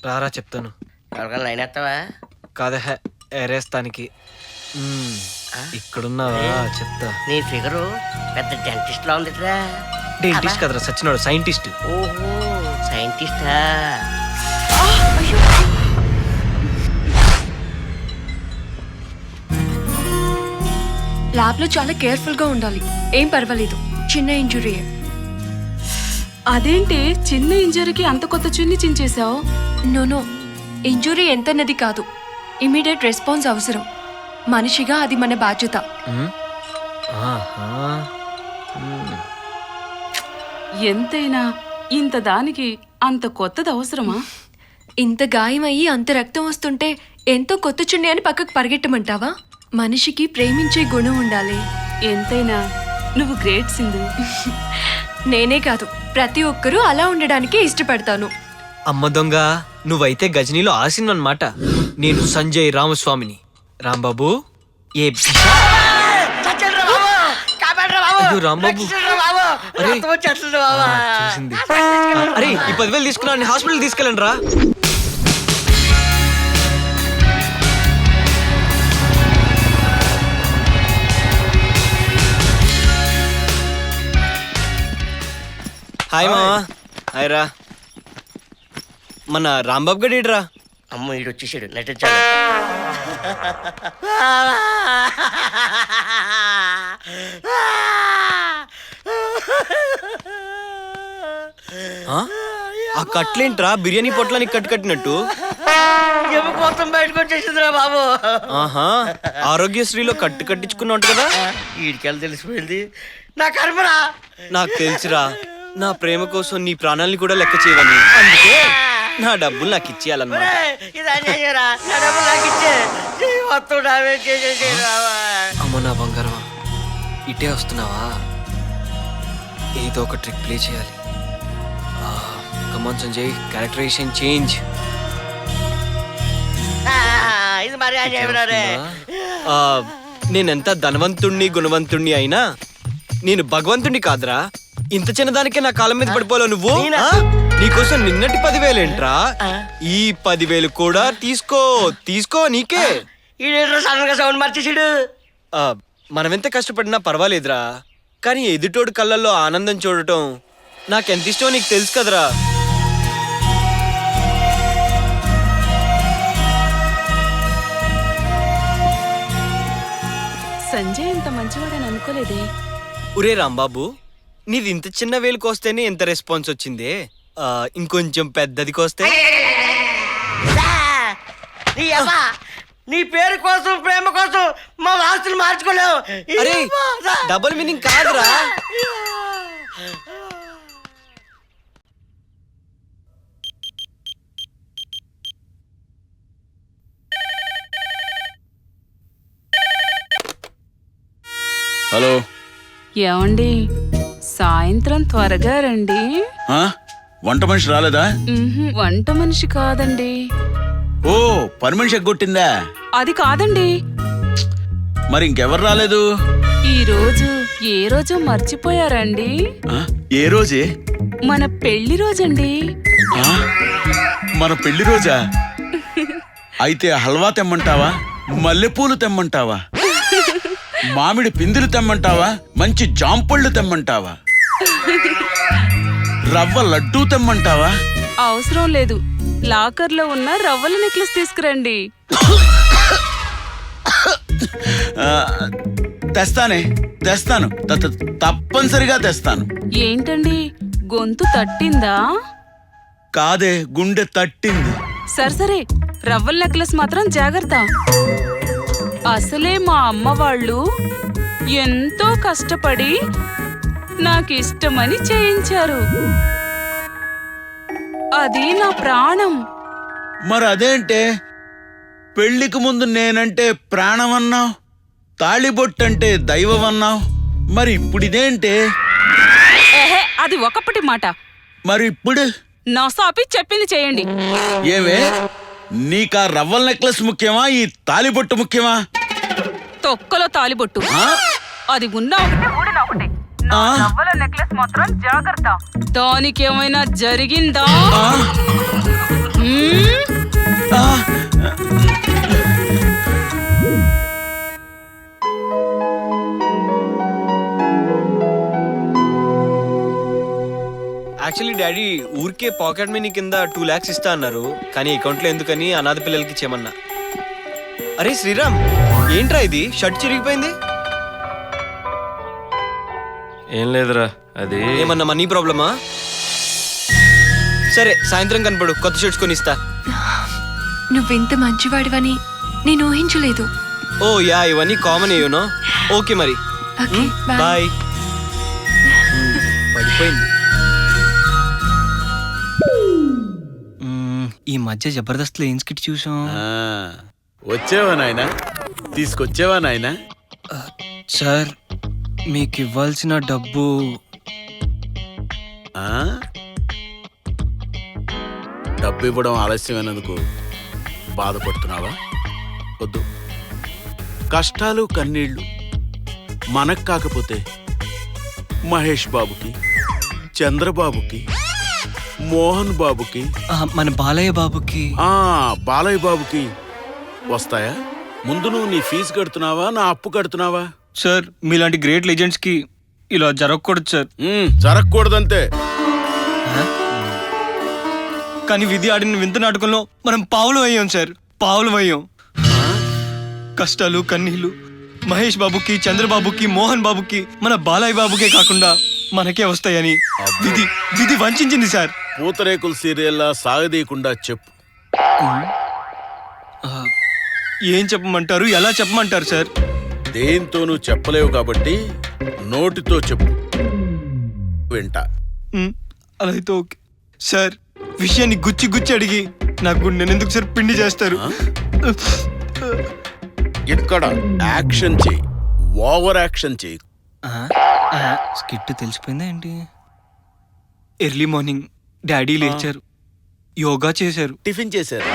రారా చెప్తాను. ఎవరికైనా లైన్ ఎత్తావా? కాదే ఎరేస్తానికి. ఇక్కడున్నావా చెప్తా. నీ ఫిగరు పెద్ద డెంటిస్ట్ లా ఉంది. డెంటిస్ట్ కదరా, సచ్చినాడు సైంటిస్ట్. ఓహో, సైంటిస్టా? ల్యాబ్ లో చాలా కేర్ఫుల్ గా ఉండాలి. ఏం పర్వాలేదు, చిన్న ఇంజురీ. అదేంటి చిన్న ఇంజరీకి అంత కొత్త చున్ని చించేశావు? నో, ఇంజురీ ఎంతన్నది కాదు, ఇమీడియట్ రెస్పాన్స్ అవసరం. మనిషిగా అది మన బాధ్యత. ఎంతైనా ఇంత దానికి అంత కొత్తది అవసరమా? ఇంత గాయమయ్యి అంత రక్తం వస్తుంటే ఎంతో కొత్త చున్నీ అని పక్కకు పరిగెట్టమంటావా? మనిషికి ప్రేమించే గుణం ఉండాలి. ఎంతైనా నువ్వు గ్రేట్ సింధు. నేనే కాదు, ప్రతి ఒక్కరూ అలా ఉండడానికే ఇష్టపడతాను. అమ్మ దొంగ, నువ్వైతే గజనీలో ఆసిన్ అన్నమాట. నేను సంజయ్ రామస్వామిని. రాంబాబు ఏ అయ్యో రాంబాబు, చూసింది. అరే ఈ 10,000 తీసుకున్నా, హాస్పిటల్ తీసుకెళ్ళండి రా. హాయ్ మామా. హాయ్ రా. మన రాంబాబు గడేడ్రా. అమ్మ ఈడు వచ్చేసాడు, నటించాలి. ఆ కట్లేంట్రా, బిర్యానీ పొట్లానికి కట్టినట్టు? మొత్తం బయటకు వచ్చేసిందిరా బాబు. ఆహా, ఆరోగ్యశ్రీలో కట్టించుకున్నావు కదా. వీడికెళ్ళి తెలిసిపోయింది. నా కర్మరా. నాకు తెలుసురా, నా ప్రేమ కోసం నీ ప్రాణాలని కూడా లెక్క చేయవని. అందుకే నా డబ్బులు నాకు ఇచ్చేయాలన్నమాట. అమ్మ నా బంగారం, ఇటే వస్తున్నావా? ఏదో ఒక ట్రిక్ ప్లే చేయాలి. కమాన్ సంజయ్, క్యారెక్టరైజేషన్ చేంజ్. నేనెంత ధనవంతుణ్ణి గుణవంతుణ్ణి అయినా నేను భగవంతుణ్ణి కాదురా. ఇంత చిన్నదానికే నా కాలం మీద పడిపోలేవు నువ్వు. నీకోసం నిన్నటి 10,000 ఏంట్రా, ఈ 10,000 కూడా తీసుకో నీకే. ఈ సడన్ గా సౌండ్ మార్చేసాడు. మనమెంత కష్టపడినా పర్వాలేదురా, కానీ ఎదుటోడు కళ్ళల్లో ఆనందం చూడటం నాకెంత ఇష్టమో నీకు తెలుసు కదరా. సంజయ్ ఇంత మంచివాడని అనుకోలేదే. ఒరే రాంబాబు, నీది ఇంత చిన్న వేలుకి వస్తేనే ఎంత రెస్పాన్స్ వచ్చిందే, ఇంకొంచెం పెద్దది కోస్తే. నీ అబ్బా, నీ పేరు కోసం ప్రేమ కోసం మా ఆస్తులు మార్చుకోలేవు. అరే డబుల్ మీనింగ్ కాదురా. హలో, ఏమండి సాయంత్రం త్వరగా రండి. వంట మనిషి రాలేదా? వంట మనిషి కాదండి. ఓ, పని మనిషి ఎగ్గొట్టిందా? అది కాదండి. మరి ఇంకెవరు రాలేదు? ఈ రోజు ఏ రోజు మర్చిపోయారండి? ఏ రోజే? మన పెళ్లి రోజండి. మన పెళ్లి రోజా? అయితే హల్వా తెమ్మంటావా, మల్లెపూలు తెమ్మంటావా, మామిడి పిందులు తెమ్మంటావా, మంచి జాంపళ్ళు తెమ్మంటావా, రవ్వ లడ్డూ తెమ్మంటావా? అవసరం లేదు, లాకర్లో ఉన్న రవ్వల నెక్లెస్ తీసుకురండి. తెస్తాను, తప్పనిసరిగా తెస్తాను. ఏంటండి గొంతు తట్టిందా? కాదే, గుండె తట్టింది. సరే రవ్వల నెక్లెస్ మాత్రం జాగ్రత్త. అసలే మా అమ్మ వాళ్ళు ఎంతో కష్టపడి నాకిష్టమని చేయించారు. అది నా ప్రాణం. మరి అదేంటే పెళ్లికి ముందు నేనంటే ప్రాణం అన్నావు, తాళిబొట్టంటే దైవం అన్నావు, మరి ఇప్పుడు ఇదేంటే? అది ఒకప్పటి మాట. మరి ఇప్పుడు నా సాపి చెప్పింది చేయండి. ఏమే, నీకా రవ్వల నెక్లెస్ ముఖ్యమా, ఈ తాళిబొట్టు ముఖ్యమా? తొక్కలో తాలిబొట్టు అది ఉన్నా ఒకటి ఊడిన ఒకటి. రవ్వల నెక్లెస్ మాత్రం జాగ్రత్త. దానికి ఏమైనా జరిగిందా? యాక్చువల్లీ డాడీ ఊరికే పాకెట్ మనీ కింద 2 lakhs ఇస్తా అన్నారు, కానీ అకౌంట్లో ఎందుకని అనాథ పిల్లలకి ఇచ్చేమన్నా. అరే శ్రీరామ్, ఏంట్రా ఇది, షర్ట్ చిరిగిపోయింది? ఏం లేదురా, అది ఏమన్నా మనీ ప్రాబ్లమా? సరే సాయంత్రం కనపడు, కొత్త షర్ట్స్ కొని ఇస్తా. నువ్వెంత మంచివాడివని నేను ఊహించలేదు. ఓ యా, ఇవన్నీ కామన్ యూనో. ఓకే మరి, ఓకే బాయ్. బాయ్. పడిపోయింది. ఈ మధ్య జబర్దస్త్ లో ఏం స్కిట్ చూసాం? వచ్చేవా నాయనా, తీసుకొచ్చేవా నాయనా? సార్, మీకు ఇవ్వాల్సిన డబ్బు. డబ్బు ఇవ్వడం ఆలస్యమైనందుకు బాధపడుతున్నావా? వద్దు, కష్టాలు కన్నీళ్లు మనకు కాకపోతే మహేష్ బాబుకి, చంద్రబాబుకి, మోహన్ బాబుకి, మన బాలయ్య బాబుకి. బాలయ్య బాబుకి వస్తాయా? ముందు నువ్వు నీ ఫీజు కడుతున్నావా, నా అప్పు కడుతున్నావా? సార్, మీలాంటి గ్రేట్ లెజెండ్స్ కి ఇలా జరగకూడదు సార్. జరగకూడదంతే. కానీ విధి ఆడిన వింత నాటకంలో మనం పావులు అయ్యాం సార్, పావులు అయ్యాం. కష్టాలు కన్నీళ్లు మహేష్ బాబుకి, చంద్రబాబుకి, మోహన్ బాబుకి, మన బాలయ్య బాబుకే కాకుండా మనకే వస్తాయని విధి వంచింది సార్. పూతరేకుల సీరియల్లా సాగదీయకుండా చెప్పు. ఏం చెప్పమంటారు, ఎలా చెప్పమంటారు సార్? దేంతో నువ్వు చెప్పలేవు కాబట్టి నోటితో చెప్పు, వింటా. అలా అయితే ఓకే సార్. విషయాన్ని గుచ్చి గుచ్చి అడిగి నాకు నేను ఎందుకు సార్ పిండి చేస్తారు? ఇక్కడ యాక్షన్ చెయ్యి, ఓవర్ యాక్షన్ చెయ్యి. స్కిట్ తెలిసిపోయిందా ఏంటి? ఎర్లీ మార్నింగ్ డాడీ లేచారు, యోగా చేశారు, టిఫిన్ చేశారు,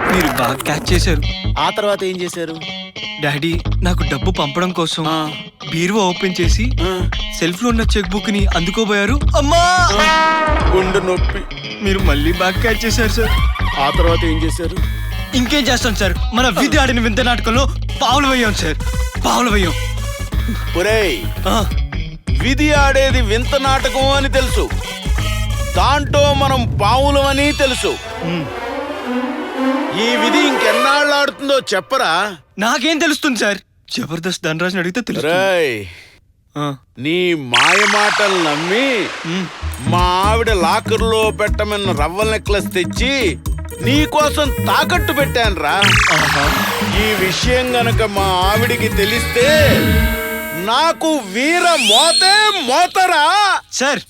మీరు బాగా క్యాచ్ చేశారు. ఆ తర్వాత ఏం చేశారు? డాడీ నాకు డబ్బు పంపడం కోసం బీరువా ఓపెన్ చేసి సెల్ఫ్ లో ఉన్న చెక్ బుక్ ని అందుకోబోయారు. అమ్మా, గుండె నొప్పి. మీరు మళ్ళీ బాగా క్యాచ్ చేశారు సార్. ఆ తర్వాత ఏం చేశారు? ఇంకేం చేస్తాం సార్, మన విధి ఆడిన వింత నాటకంలో పావులు వేయం సార్, పావులు వేయం. ఒరేయ్, విధి ఆడేది వింత నాటకం అని తెలుసు, దాంట్లో మనం పావులమని తెలుసు. ఈ విధి ఇంకెన్నాళ్ళు ఆడుతుందో చెప్పరా? నాకేం తెలుస్తుంది సార్, జబర్దస్త్ ధనరాజుని అడిగితే తెలుసు. రేయ్, నీ మాయ మాటలు నమ్మి మా ఆవిడ లాకర్లో పెట్టమన్న రవ్వల నెక్లెస్ తెచ్చి నీకోసం తాకట్టు పెట్టానురా. ఈ విషయం గనక మా ఆవిడికి తెలిస్తే నాకు వీర మోతే మోతరా. సార్,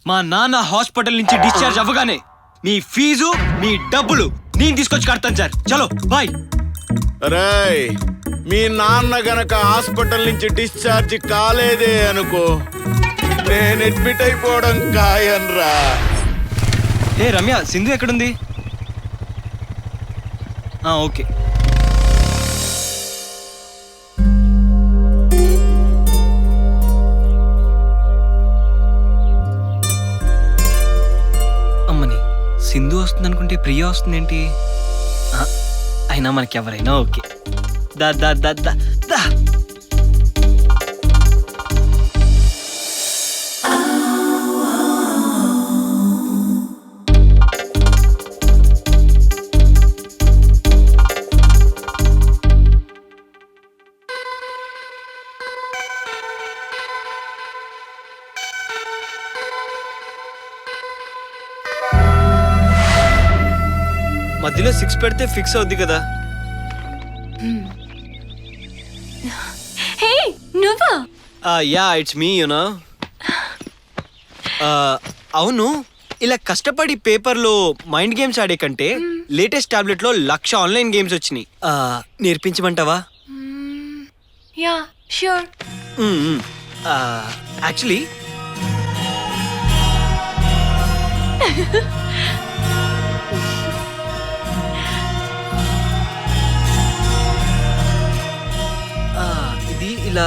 మా నాన్న హాస్పిటల్ నుంచి డిశ్చార్జ్ అవ్వగానే మీ ఫీజు మీ డబ్బులు నేను తీసుకొచ్చి కడతాను సార్. చలో బాయ్. రేయ్, మీ నాన్న గనక హాస్పిటల్ నుంచి డిశ్చార్జ్ కాలేదే అనుకో, నేను అడ్మిట్ అయిపోవడం ఖాయంరా. ఏ రమ్య, సింధు ఎక్కడుంది? ఓకే. అమ్మని, సింధు వస్తుంది అనుకుంటే ప్రియ వస్తుందేంటి? అయినా మనకి ఎవరైనా ఓకే. దా దా దా దా దా. మధ్యలో 6 పెడితే ఫిక్స్ అవుద్ది కదా. హే, నువ్వా? Yeah, it's me, you know. అవును, ఇలా కష్టపడి పేపర్లో మైండ్ గేమ్స్ ఆడే కంటే లేటెస్ట్ టాబ్లెట్ లో 1,00,000 ఆన్లైన్ గేమ్స్ వచ్చినాయి. నేర్పించమంటావా? Yeah, sure. యాక్చువల్లీ ఇది ఇలా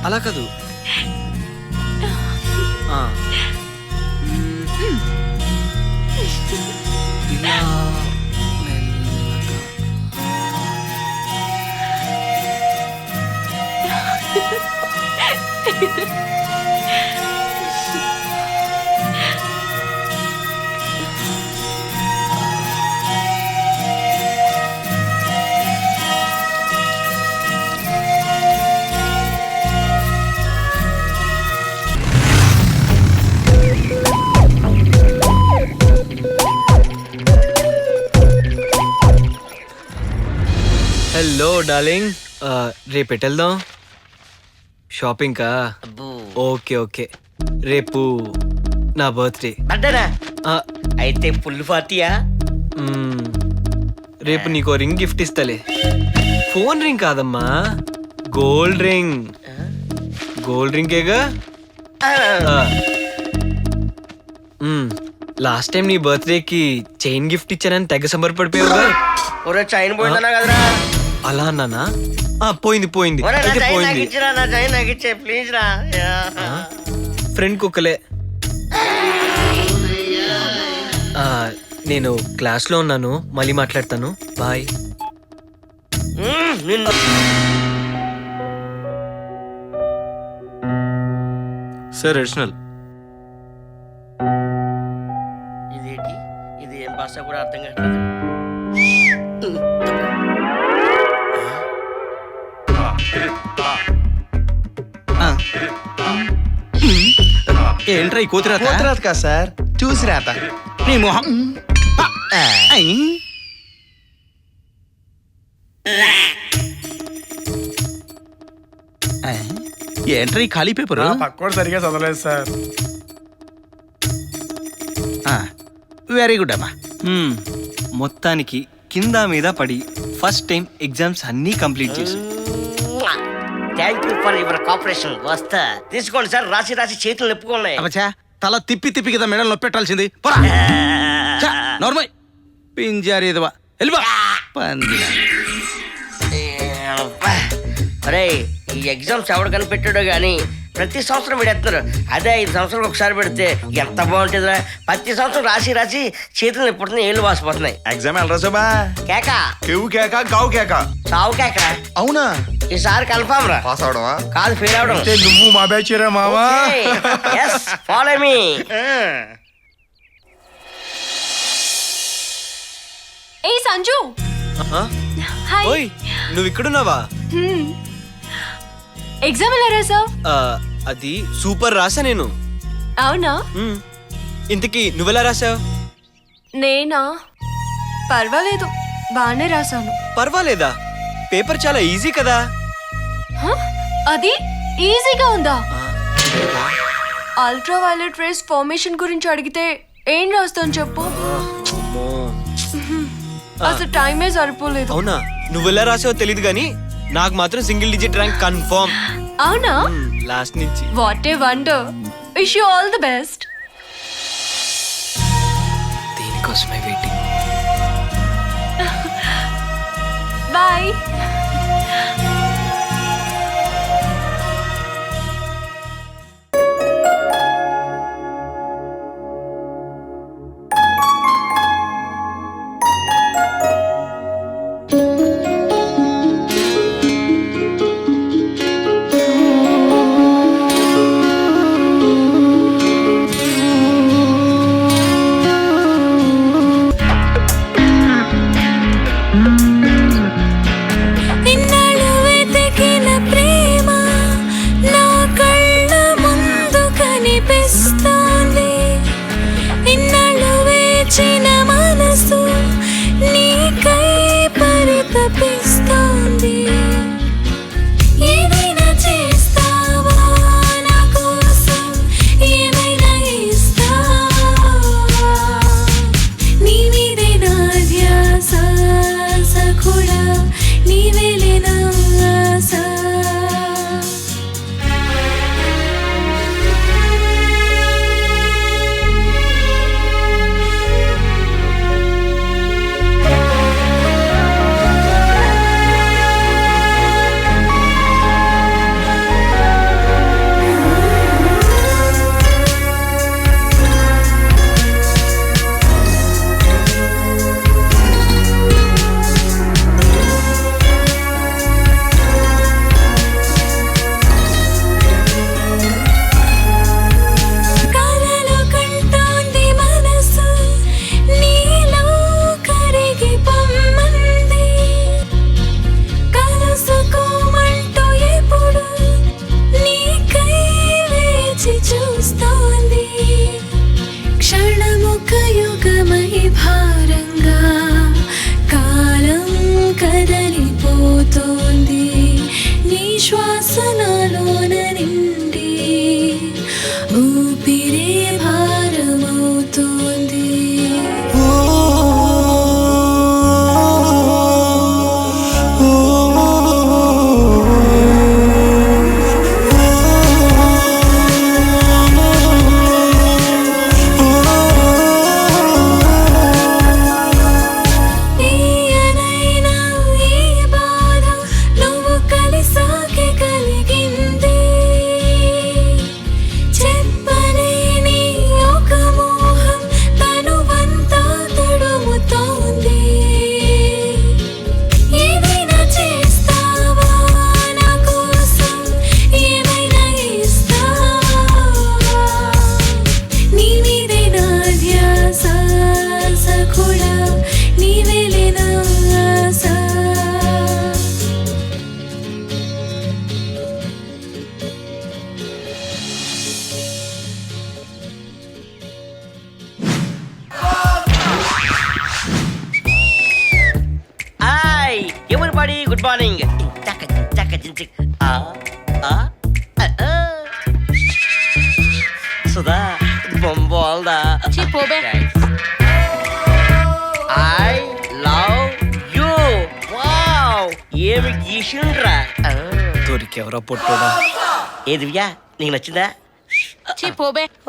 అలా కాదు. ఇలా హలో డార్లింగ్, రేపు ఎటు వెళ్దాం? షాపింగ్ కా? Okay okay. రేపు నా బర్త్డే. అయితే ఫుల్ పార్టీయా? రేపు నీకో రింగ్ గిఫ్ట్ ఇస్తలే. ఫోన్ రింగ్ కాదమ్మా, గోల్డ్ రింగ్. గోల్డ్ రింగేగా. లాస్ట్ టైం నీ బర్త్డేకి చైన్ గిఫ్ట్ ఇచ్చానని తెగ సంబరపడిపోయావుగా. ఒరే, చైన్ పోయిందన్నా కదరా? అలా అన్నానా? పోయింది పోయింది అయితే పోయింది. ప్లీజ్ రా. ఫ్రెండ్ కుక్కలే. నేను క్లాస్లో ఉన్నాను, మళ్ళీ మాట్లాడతాను. బాయ్. Sir additional. ఇదేంటి? ఇది ఏం భాష కూడా అర్థం కావట్లేదు. ఏంట్రా ఈ కోతిరాత? కోతిరాత కాదు సార్, చూసి రాత. నీ మొహం. ఏంట్రా ఈ ఖాళీ పేపర్? పక్కోడు సరిగా చదవలేదు సార్. వెరీ గుడ్ అమ్మా. మొత్తానికి కింద మీద పడి ఫస్ట్ టైం ఎగ్జామ్స్ అన్నీ కంప్లీట్ చేసి. Thank you for your cooperation. వస్తా, తీసుకోండి సార్. రాసి రాసి చేతులు నొప్పుకున్నాయి. అబ్బా, తల తిప్పి తిప్పి కదా మెడల్ నొప్పి పెట్టాల్సింది. నార్మల్ పింజారేదవా వెళ్ళిపో. అరే, ఈ ఎగ్జామ్స్ ఎవడు కనిపెట్టాడో గానీ ప్రతి సంవత్సరం పెడతారు. అదే 5 సంవత్సరాలు ఒకసారి పెడితే ఎంత బాగుంటుందిరా. ప్రతి సంవత్సరం రాసి రాసి చేతులు నిప్పుడుతున్నాయి, ఏళ్ళు వాసిపోతున్నాయి. ఎగ్జామ్ ఎలా రాసావా? కేక కేవు కేక గావు కేక. సావు కేకరా. అవునా? ఈసారి కన్ఫామ్ రా. పాస్ అవడమా? కాదు, ఫెయిల్ అవడం. నువ్వు మా బ్యాచ్ రా మావా. Follow me. ఏ సంజు, హాయ్. ఓయ్ నువ్వు ఇక్కడున్నావా? ఎగ్జామ్ ఎలా రాసావు? అది సూపర్ రాసా నేను. అవునా? ఇంతకీ నువ్వెలా రాసావు? నేనా? పర్వాలేదు, బాగానే రాసాను. పర్వాలేదా? పేపర్ చాలా ఈజీ కదా. అది ఈజీగా ఉందా? అల్ట్రా వైలెట్ రేస్ ఫార్మేషన్ గురించి అడిగితే ఏం రాస్తాను చెప్పు. అసలు టైమే సరిపోలేదు. అవునా? నువ్వెలా రాసావో తెలియదు కానీ నాకు మాత్రం సింగిల్ డిజిట్ ర్యాంక్ కన్ఫర్మ్. అవునా? లాస్ట్ నుంచి. What a wonder. Wish you all the best. దీనికోసమే waiting. Bye. Good morning. Sudha బాగుందా? I love you. వావ్, ఏమి గీసిండ్రా. దొరికెవరో పొట్టోడా. ఏ దివ్యా, నీకు నచ్చిందా?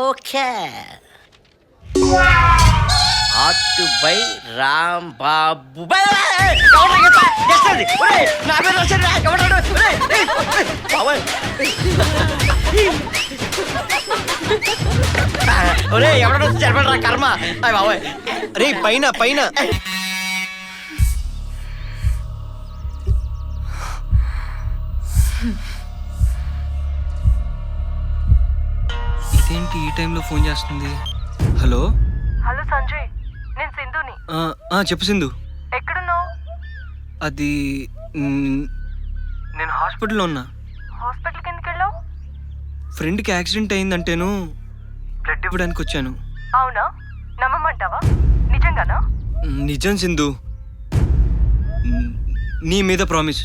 Okay. Hot by Ram Babu నా పేరు రాశాడు. ఒరే ఎవడో వచ్చి చెప్పండి రా కర్మ. బాబాయ్ రే పైన పైన. ఇదేంటి ఈ టైంలో ఫోన్ చేస్తుంది? హలో హలో సంజయ్, నేను సింధుని. చెప్పు సింధు. ఎక్కడున్నావు? అది నేను హాస్పిటల్లో ఉన్నా. హాస్పిటల్కి ఎందుకు వెళ్ళావు? ఫ్రెండ్కి యాక్సిడెంట్ అయిందంటేను బ్లడ్ ఇవ్వడానికి వచ్చాను. అవునా, నమ్మమంటావా? నిజంగానా? నిజం సింధు, నీ మీద ప్రామిస్.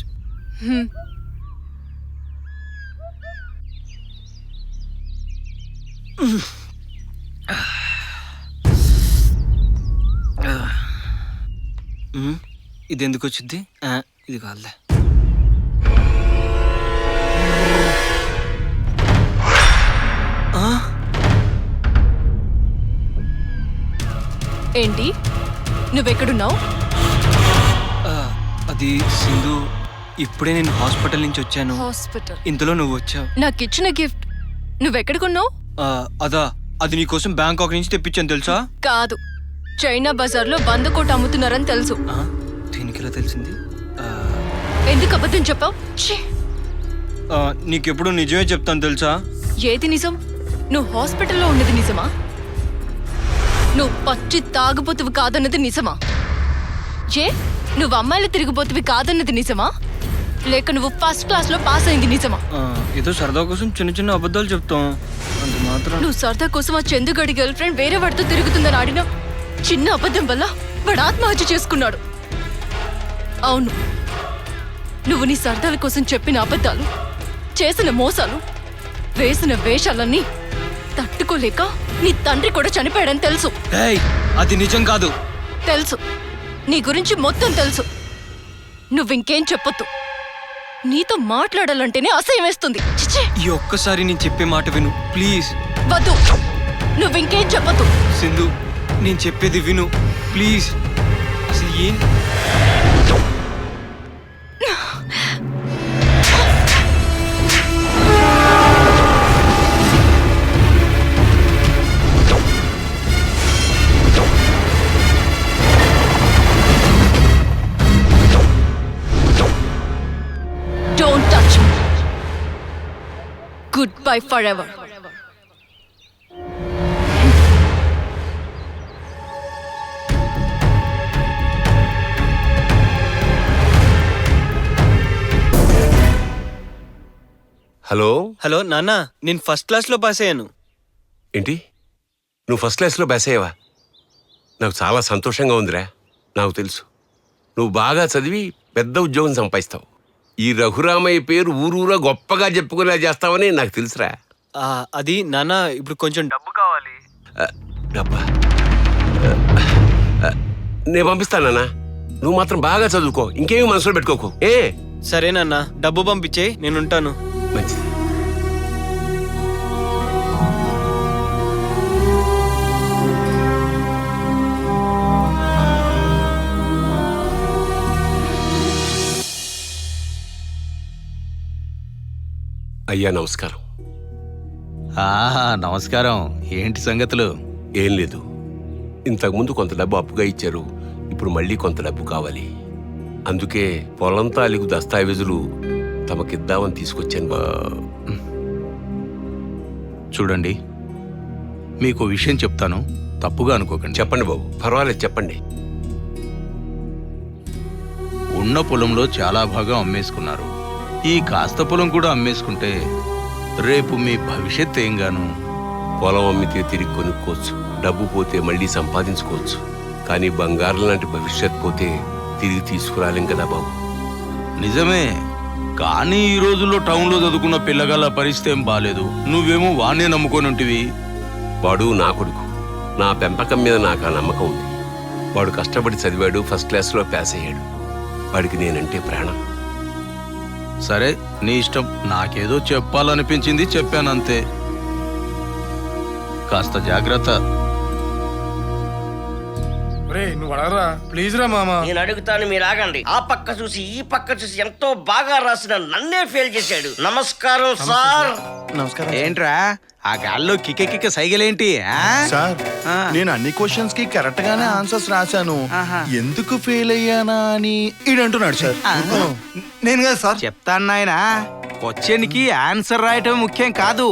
ఇది ఎందుకు వచ్చింది? ఇది కాదులే. ఏంటి, నువ్వెక్కడున్నావు? అది సింధు, ఇప్పుడే నేను హాస్పిటల్ నుంచి వచ్చాను. హాస్పిటల్? ఇంతలో నువ్వు వచ్చావు. నాకిచ్చిన గిఫ్ట్ నువ్వెక్కడికున్నావు? అదా, అది నీకోసం బ్యాంకాక్ నుంచి తెప్పించాను తెలుసా? కాదు, చైనా బజార్లో 100 కోట్ అమ్ముతున్నారని తెలుసు. దీనికి ఎలా తెలిసింది? ఎందుకు అబద్ధం చెప్పావు? నీకెప్పుడు నిజమే చెప్తాను తెలుసా? ఏది నిజం? నువ్వు హాస్పిటల్లో ఉన్నది నిజమా? నువ్వు పచ్చి తాగుబోతువి కాదన్నది నిజమా? నువ్వు అమ్మాయిలు తిరిగిపోతువి కాదన్నది నిజమా? లేక నువ్వు ఫస్ట్ క్లాస్ లో పాస్ అయింది నిజమా? ఏదో సరదా కోసం చిన్న చిన్న అబద్ధాలు చెప్తాం అంత మాత్రం. నువ్వు సరదా కోసం ఆ చందుగడి గర్ల్ ఫ్రెండ్ వేరే వాడితో తిరుగుతుందని ఆడిన చిన్న అబద్ధం వల్ల వాడు ఆత్మహత్య చేసుకున్నాడు. అవును, నువ్వు నీ సరదాల కోసం చెప్పిన అబద్ధాలు, చేసిన మోసాలు, వేసిన వేషాలన్నీ తట్టుకోలేక నీ తండ్రి కూడా చనిపోయాడని తెలుసు. అది నిజం కాదు. తెలుసు, నీ గురించి మొత్తం తెలుసు. నువ్వింకేం చెప్పొద్దు. నీతో మాట్లాడాలంటేనే అసహ్యం వేస్తుంది. ఈ ఒక్కసారి నేను చెప్పే మాట విను ప్లీజ్. వద్దు, నువ్వింకేం చెప్పొద్దు. సింధు, నేను చెప్పేది విను ప్లీజ్. అసలు ఏం Don't touch me. Goodbye forever. Hello hello నాన్న, నేను ఫస్ట్ క్లాస్ లో పాస్ అయ్యాను. ఏంటి, నువ్వు ఫస్ట్ క్లాస్లో పాస్ అయ్యావా? నాకు చాలా సంతోషంగా ఉందిరా. నాకు తెలుసు నువ్వు బాగా చదివి పెద్ద ఉద్యోగం సంపాదిస్తావు. ఈ రఘురామయ్య పేరు ఊరూరా గొప్పగా చెప్పుకునేలా చేస్తావని నాకు తెలుసురా. అది నాన్న, ఇప్పుడు కొంచెం డబ్బు కావాలి. డబ్బా? నేను పంపిస్తానన్నా, నువ్వు మాత్రం బాగా చదువుకో, ఇంకేమీ మనసులో పెట్టుకోకు. సరే నాన్న, డబ్బు పంపించే, నేను ఉంటాను. మంచిది. అయ్యా నమస్కారం. నమస్కారం. ఏంటి సంగతులు? ఏం లేదు, ఇంతకుముందు కొంత డబ్బు అప్పుగా ఇచ్చారు, ఇప్పుడు మళ్ళీ కొంత డబ్బు కావాలి. అందుకే పొలం తాలూకు దస్తావేజులు తమకిద్దామని తీసుకొచ్చాను. చూడండి, మీకు విషయం చెప్తాను, తప్పుగా అనుకోకండి. చెప్పండి బాబు, పర్వాలేదు చెప్పండి. ఉన్న పొలంలో చాలా భాగం అమ్మేసుకున్నారు. ఈ కాస్త పొలం కూడా అమ్మేసుకుంటే రేపు మీ భవిష్యత్ ఏం గాను? పొలం అమ్మితే తిరిగి కొనుక్కోవచ్చు, డబ్బు పోతే మళ్ళీ సంపాదించుకోవచ్చు. కానీ బంగారం లాంటి భవిష్యత్ పోతే తిరిగి తీసుకురాలేం కదా బాబు. నిజమే, కానీ ఈ రోజుల్లో టౌన్లో చదువుకున్న పిల్లగాళ్ళ పరిస్థితి ఏం బాలేదు. నువ్వేమో వాణ్ణే నమ్ముకొని ఉంటివి. వాడు నా కొడుకు, నా పెంపకం మీద నాకు ఆ నమ్మకం ఉంది. వాడు కష్టపడి చదివాడు, ఫస్ట్ క్లాస్లో పాస్ అయ్యాడు. వాడికి నేనంటే ప్రాణం. సరే, నీ ఇష్టం. నాకేదో చెప్పాలనిపించింది, చెప్పానంతే. కాస్త జాగ్రత్త. నువ్వు అడగరా ప్లీజ్ రా మామా. నేను అడుగుతాను, మీరు ఆగండి. ఆ పక్క చూసి ఈ పక్క చూసి ఎంతో బాగా రాసిన నన్నే ఫెయిల్ చేశాడు. నమస్కారం సార్. ఏంట్రా ఆ గాల్లో కిక్క సైగలేంటి సార్ నేను అన్ని క్వశ్చన్స్ కి కరెక్ట్ గానే ఆన్సర్స్ రాశాను, ఎందుకు ఫెయిల్ అయ్యానా అని ఈడంటున్నాడు సార్. నేను కదా సార్ చెప్తాను నాయనా, క్వశ్చన్ కి ఆన్సర్ రాయటం ముఖ్యం కాదు,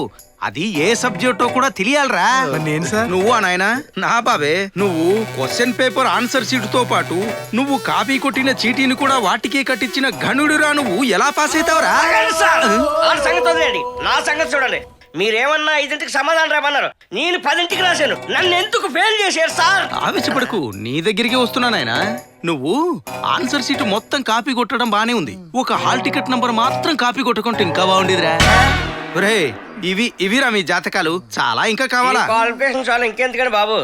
అది ఏ సబ్జెక్టో కూడా తెలియాలరా. నేను సార్ నువ్వు నాయనా నా బాబే, నువ్వు క్వశ్చన్ పేపర్ ఆన్సర్ షీట్ తో పాటు నువ్వు కాపీ కొట్టిన చీటీని కూడా వాటికి కట్టించిన ఘనుడురా, నువ్వు ఎలా పాస్ అవుతావురా? సంగతి వదిలేండి, నా సంగతి చూడండి. మీరేమన్నా 5ంటికి సమాధానం రామన్నారు, నేను 10ంటికి రాశాను. నన్ను ఎందుకు ఫెయిల్ చేశారు సార్? ఆవేశపడకు, నీ దగ్గరికి వస్తున్నా నాయనా. నువ్వు ఆన్సర్ షీట్ మొత్తం కాపీ కొట్టడం బానే ఉంది, ఒక హాల్ టికెట్ నంబర్ మాత్రం కాపీ కొట్టుకుంటే ఇంకా బాగుండేదిరా. ఒరే ఇవిరా మీ జాతకాలు, చాలా ఇంకా కావాలా? క్వాలిఫికేషన్ చాలా, ఇంకెందుకని బాబు.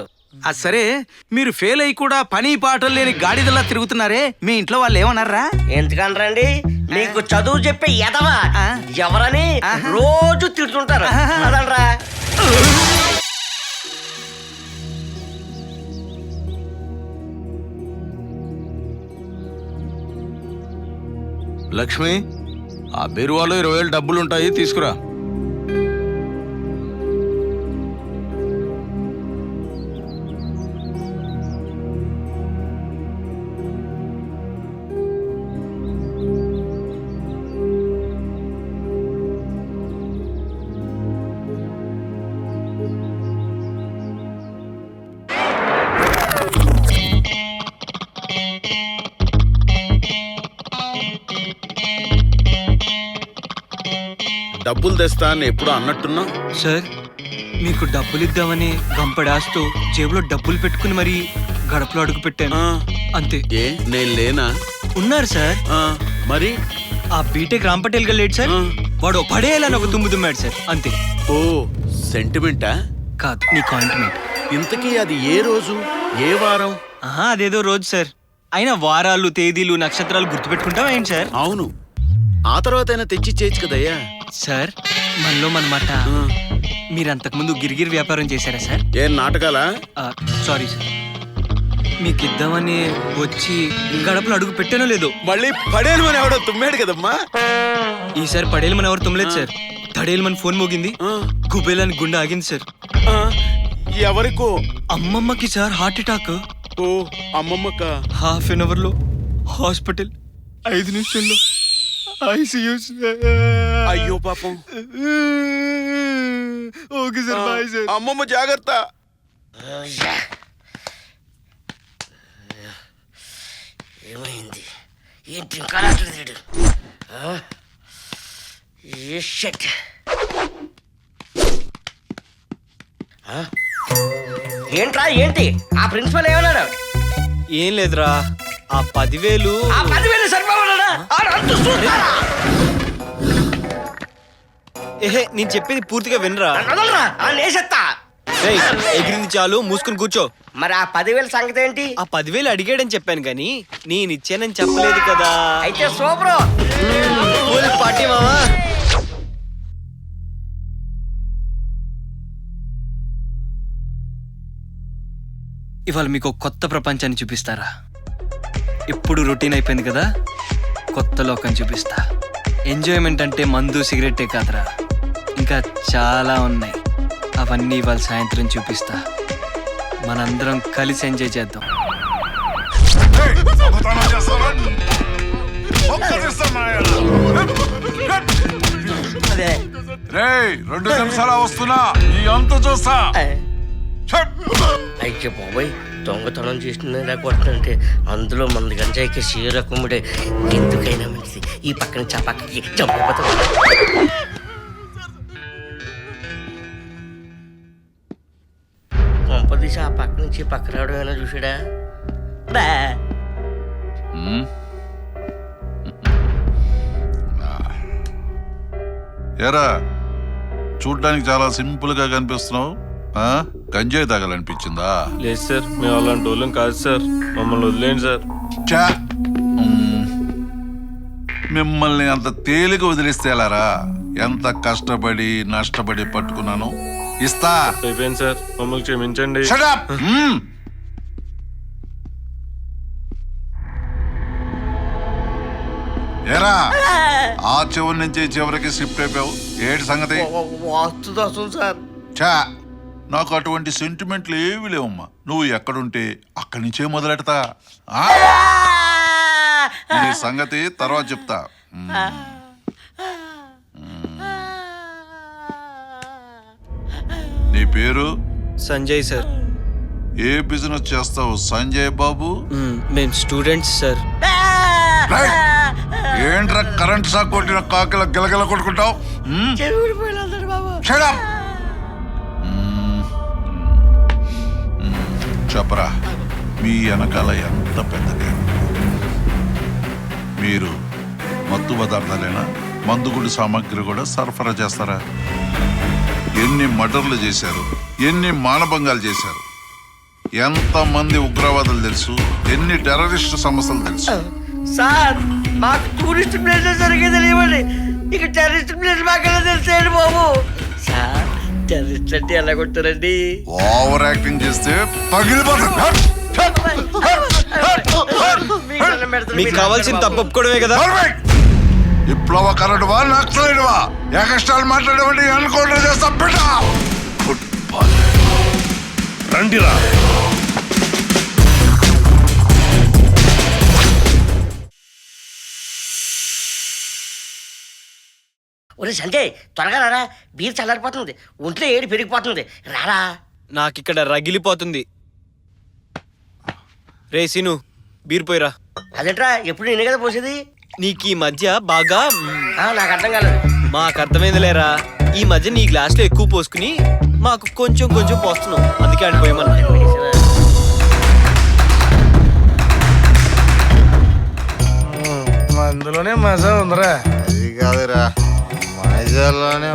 అది సరే, మీరు ఫెయిల్ అయ్యి కూడా పని పాటలు లేని గాడిదల్లా తిరుగుతున్నారే, మీ ఇంట్లో వాళ్ళు ఏమన్నారా? ఎందుకనరండి, మీకు చదువు చెప్పే ఎదవా ఎవరని రోజు తిడుతుంటారు. అదనరా లక్ష్మి, ఆ బీరువాలో 20,000 డబ్బులుంటాయి, తీసుకురా. డబ్బులు తెస్తా అని ఎప్పుడు అన్నట్టున్నా సార్, మీకు డబ్బులు ఇద్దామని గంపడాస్తూ జేబులో డబ్బులు పెట్టుకుని మరి గడపలో అడుగు పెట్టాను, అంతే. ఏ నేను లేనా? ఉన్నారు సార్. మరి ఆ బీటెక్ రామ్ పటేల్ గా లేడు సార్, వాడు పడేయాలని ఒక తుమ్ము తుమ్మాడు సార్, అంతే. ఓ సెంటిమెంటా? కాదు, నీ కాంటిమెంట్. ఇంతకీ అది ఏ రోజు ఏ వారం? అదేదో రోజు సార్. అయినా వారాలు తేదీలు నక్షత్రాలు గుర్తుపెట్టుకుంటావా ఏంటి సార్? అవును, ఆ తర్వాత అయినా తెచ్చి చేయొచ్చు కదయ్యా. సార్ మనలో మన మాట, మీరు అంతకుముందు గిరిగిరి వ్యాపారం చేశారా సార్? ఏం నాటకాలా? సారీ సార్, మీకు ఇద్దామని వచ్చి గడపలో అడుగు పెట్టానో లేదో, మళ్ళీ పడేలు అని ఎవడో తుమ్మాడు కదమ్మా. ఈసారి పడేలు మన ఎవరు తుమ్మలేదు సార్, తడేలు మన ఫోన్ మోగింది, గుబేలని గుండె ఆగింది సార్. ఎవరికో? అమ్మమ్మకి సార్, హార్ట్ అటాక్. ఓ అమ్మమ్మక? ½ an hour లో హాస్పిటల్, 5 నిమిషాల్లో ఐసీయూ. అయ్యో పాపం. Okay sir, bye sir. అమ్మమ్మ జాగ్రత్త. ఏమైంది ఏంటి ఇంకా రావట్లేదు? ఏంట్రా ఏంటి? ఆ ప్రిన్సిపల్ ఏమన్నాడు? ఏం లేదురా, ఆ 10,000 సరిపోవాలన్నా? ఏహే, నేను చెప్పేది పూర్తిగా వినరా. ఎగిరింది చాలు, మూసుకుని కూర్చో. మరి ఆ 10,000 సంగతి ఏంటి? ఆ 10,000 అడిగాడని చెప్పాను కానీ నేను ఇచ్చానని చెప్పలేదు కదా. అయితే సూపర్ పార్టీ మావా. ఇవాళ మీకు కొత్త ప్రపంచాన్ని చూపిస్తారా? ఇప్పుడు రొటీన్ అయిపోయింది కదా, కొత్త లోకం చూపిస్తా. ఎంజాయ్మెంట్ అంటే మందు సిగరెట్టే కాదురా, ఇంకా చాలా ఉన్నాయి. అవన్నీ ఇవాళ సాయంత్రం చూపిస్తా. మనందరం కలిసి ఎంజాయ్ చేద్దాం. రేయ్ 2 నిమిషాలు వస్తున్నా, ఈ అంత చూస్తా. అయితే బాబాయ్, దొంగతనం చేసిన కొట్టంటే అందులో మంది గంజాయికి సీరకముడే, ఎందుకైనా మంచిది ఈ పక్క నుంచి ఆ పక్కకి చంపపోతా. పంపదీసి ఆ పక్క నుంచి పక్క రావడం ఏమైనా చూసాడా? బా ఎరా, చూడ్డానికి చాలా సింపుల్ గా కనిపిస్తున్నావు, గంజాయి తాగాలనిపించిందా? లేదు సార్, మేము అలాంటి వాళ్ళం కాదు సార్, మమ్మల్ని వదిలేండి సార్. చా, మిమ్మల్ని అంత తేలిక వదిలిస్తే ఎలారా? ఎంత కష్టపడి నష్టపడి పట్టుకున్నాను, ఇస్తా. అయిపోయింది సార్, మమ్మల్ని క్షమించండి. Shut up! ఏరా ఆ చివరి నుంచి చివరికి షిఫ్ట్ అయిపోయావు. ఏటి సంగతి? వాస్తు దోషం సార్. చా, నాకు అటువంటి సెంటిమెంట్లు ఏవి లేవమ్మా. నువ్వు ఎక్కడుంటే అక్కడి నుంచే మొదలెడతా. నీ సంగతి తర్వాత చెప్తా. నీ పేరు? సంజయ్ సార్. ఏ బిజినెస్ చేస్తావు సంజయ్ బాబు? మేము స్టూడెంట్స్ సార్. ఏంట్రా కరెంట్ షాక్ కొట్టిన కాకిల గిలగిల కొట్టుకుంటావు? చెప్పరా, మీ వెనకాల ఎంత పెద్ద గ్యాంగ్? మీరు మత్తు పదార్థాలైనా మందుగుడి సామాగ్రి కూడా సరఫరా చేస్తారా? ఎన్ని మర్డర్లు చేశారు, ఎన్ని మానభంగాలు చేశారు, ఎంతమంది ఉగ్రవాదులు తెలుసు, ఎన్ని టెర్రరిస్ట్ సంస్థలు తెలుసు? సార్ మాకు టూరిస్ట్ ప్లేస్ సరిగ్గా తెలియమండి. ఇక టెర్రరిస్ట్ ప్లేస్ మాకెలా తెలిసేయండి బాబు. సార్ టెర్రరిస్ట్ అంటే ఎలా కొట్టారండి? ఓవర్ యాక్టింగ్ చేస్తే పగిలిపోతుంది. మీకు కావాల్సిన తప్పు ఒప్పుకోవడమే కదా. విప్లవకరుడువా నక్సలైడువా? ఏకష్టాలు మాట్లాడేవాడి ఎన్కౌంటర్ చేస్తా బిడ్డ. రండిరా. ఒరే సంజయ్ త్వరగా రారా, బీర్ చల్లారిపోతుంది, ఒంట్లో ఏడి పెరిగిపోతుంది, రారా. నాకు ఇక్కడ రగిలిపోతుంది. రే సీను, బీర్ పోయిరా. అదేంట్రా ఎప్పుడు నేనే కదా పోసేది? నీకు ఈ మధ్య బాగా నాకు అర్థం కాలేదు. మాకు అర్థమైంది లేరా. ఈ మధ్య నీ గ్లాస్ లో ఎక్కువ పోసుకుని మాకు కొంచెం కొంచెం పోస్తున్నావు, అందుకే ఆడిపోయామన్నా. అందులోనే మజా ఉందిరా. అది కాదురా, మజాలోనే.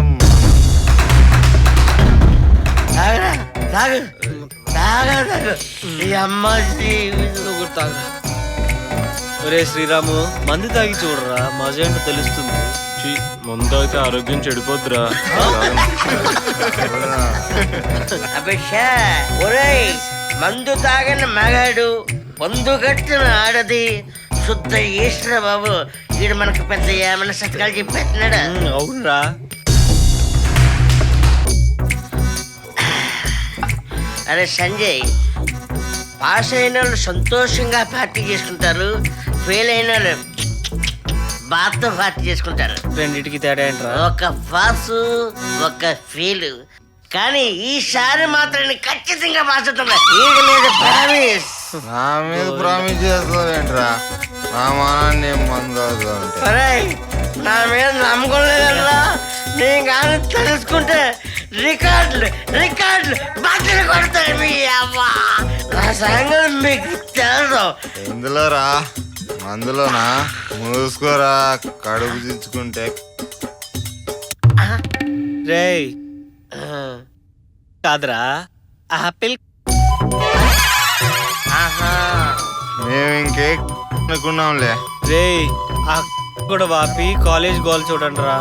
ఒరే శ్రీరాము, మందు తాగి చూడరా, మజా ఏంటో తెలుస్తుంది. ముందు అయితే ఆరోగ్యం చెడిపోద్దురా. అభిషా ఒరేయ్, మందు తాగిన మగాడు, పొందు కట్టిన ఆడది, శుద్ధ ఈశ్వర బాబు. వీడు మనకు పెద్ద ఏమైనా సత్కాలు చెప్పేస్తున్నాడా? అవునరా. అరే సంజయ్, పాస్ అయిన వాళ్ళు సంతోషంగా పార్టీ చేసుకుంటారు, ఫెయిల్ అయిన వాళ్ళు బాధతో పార్టీ చేసుకుంటారు. రెండింటికి తేడా ఏంట్రా? ఒక పాసు ఒక ఫెయిల్. కానీ ఈసారి మాత్రం ఖచ్చితంగా పాస్ అవుతున్నా. వీడి మీద ప్రామిస్. నా మీద ప్రామిస్ చేస్తావేంట్రా? నా మానాన్ని మందు నా మీద నమ్మకం లేదన్నా. నేను కానీ తెలుసుకుంటే రికార్డులు రికార్డులు బట్టలు కొడతారు మీ అమ్మ. నా సంగతి మీకు తెలుసు. ఇందులోరా, మందులోనా? మూసుకోరా, కడుపు తెచ్చుకుంటే. రేయ్ కాదురా, ఆపిల్. మేము ఇంకే అనుకున్నాంలే. రేయ్ కూడా వాపి కాలేజ్ గోల్ చూడండి రా.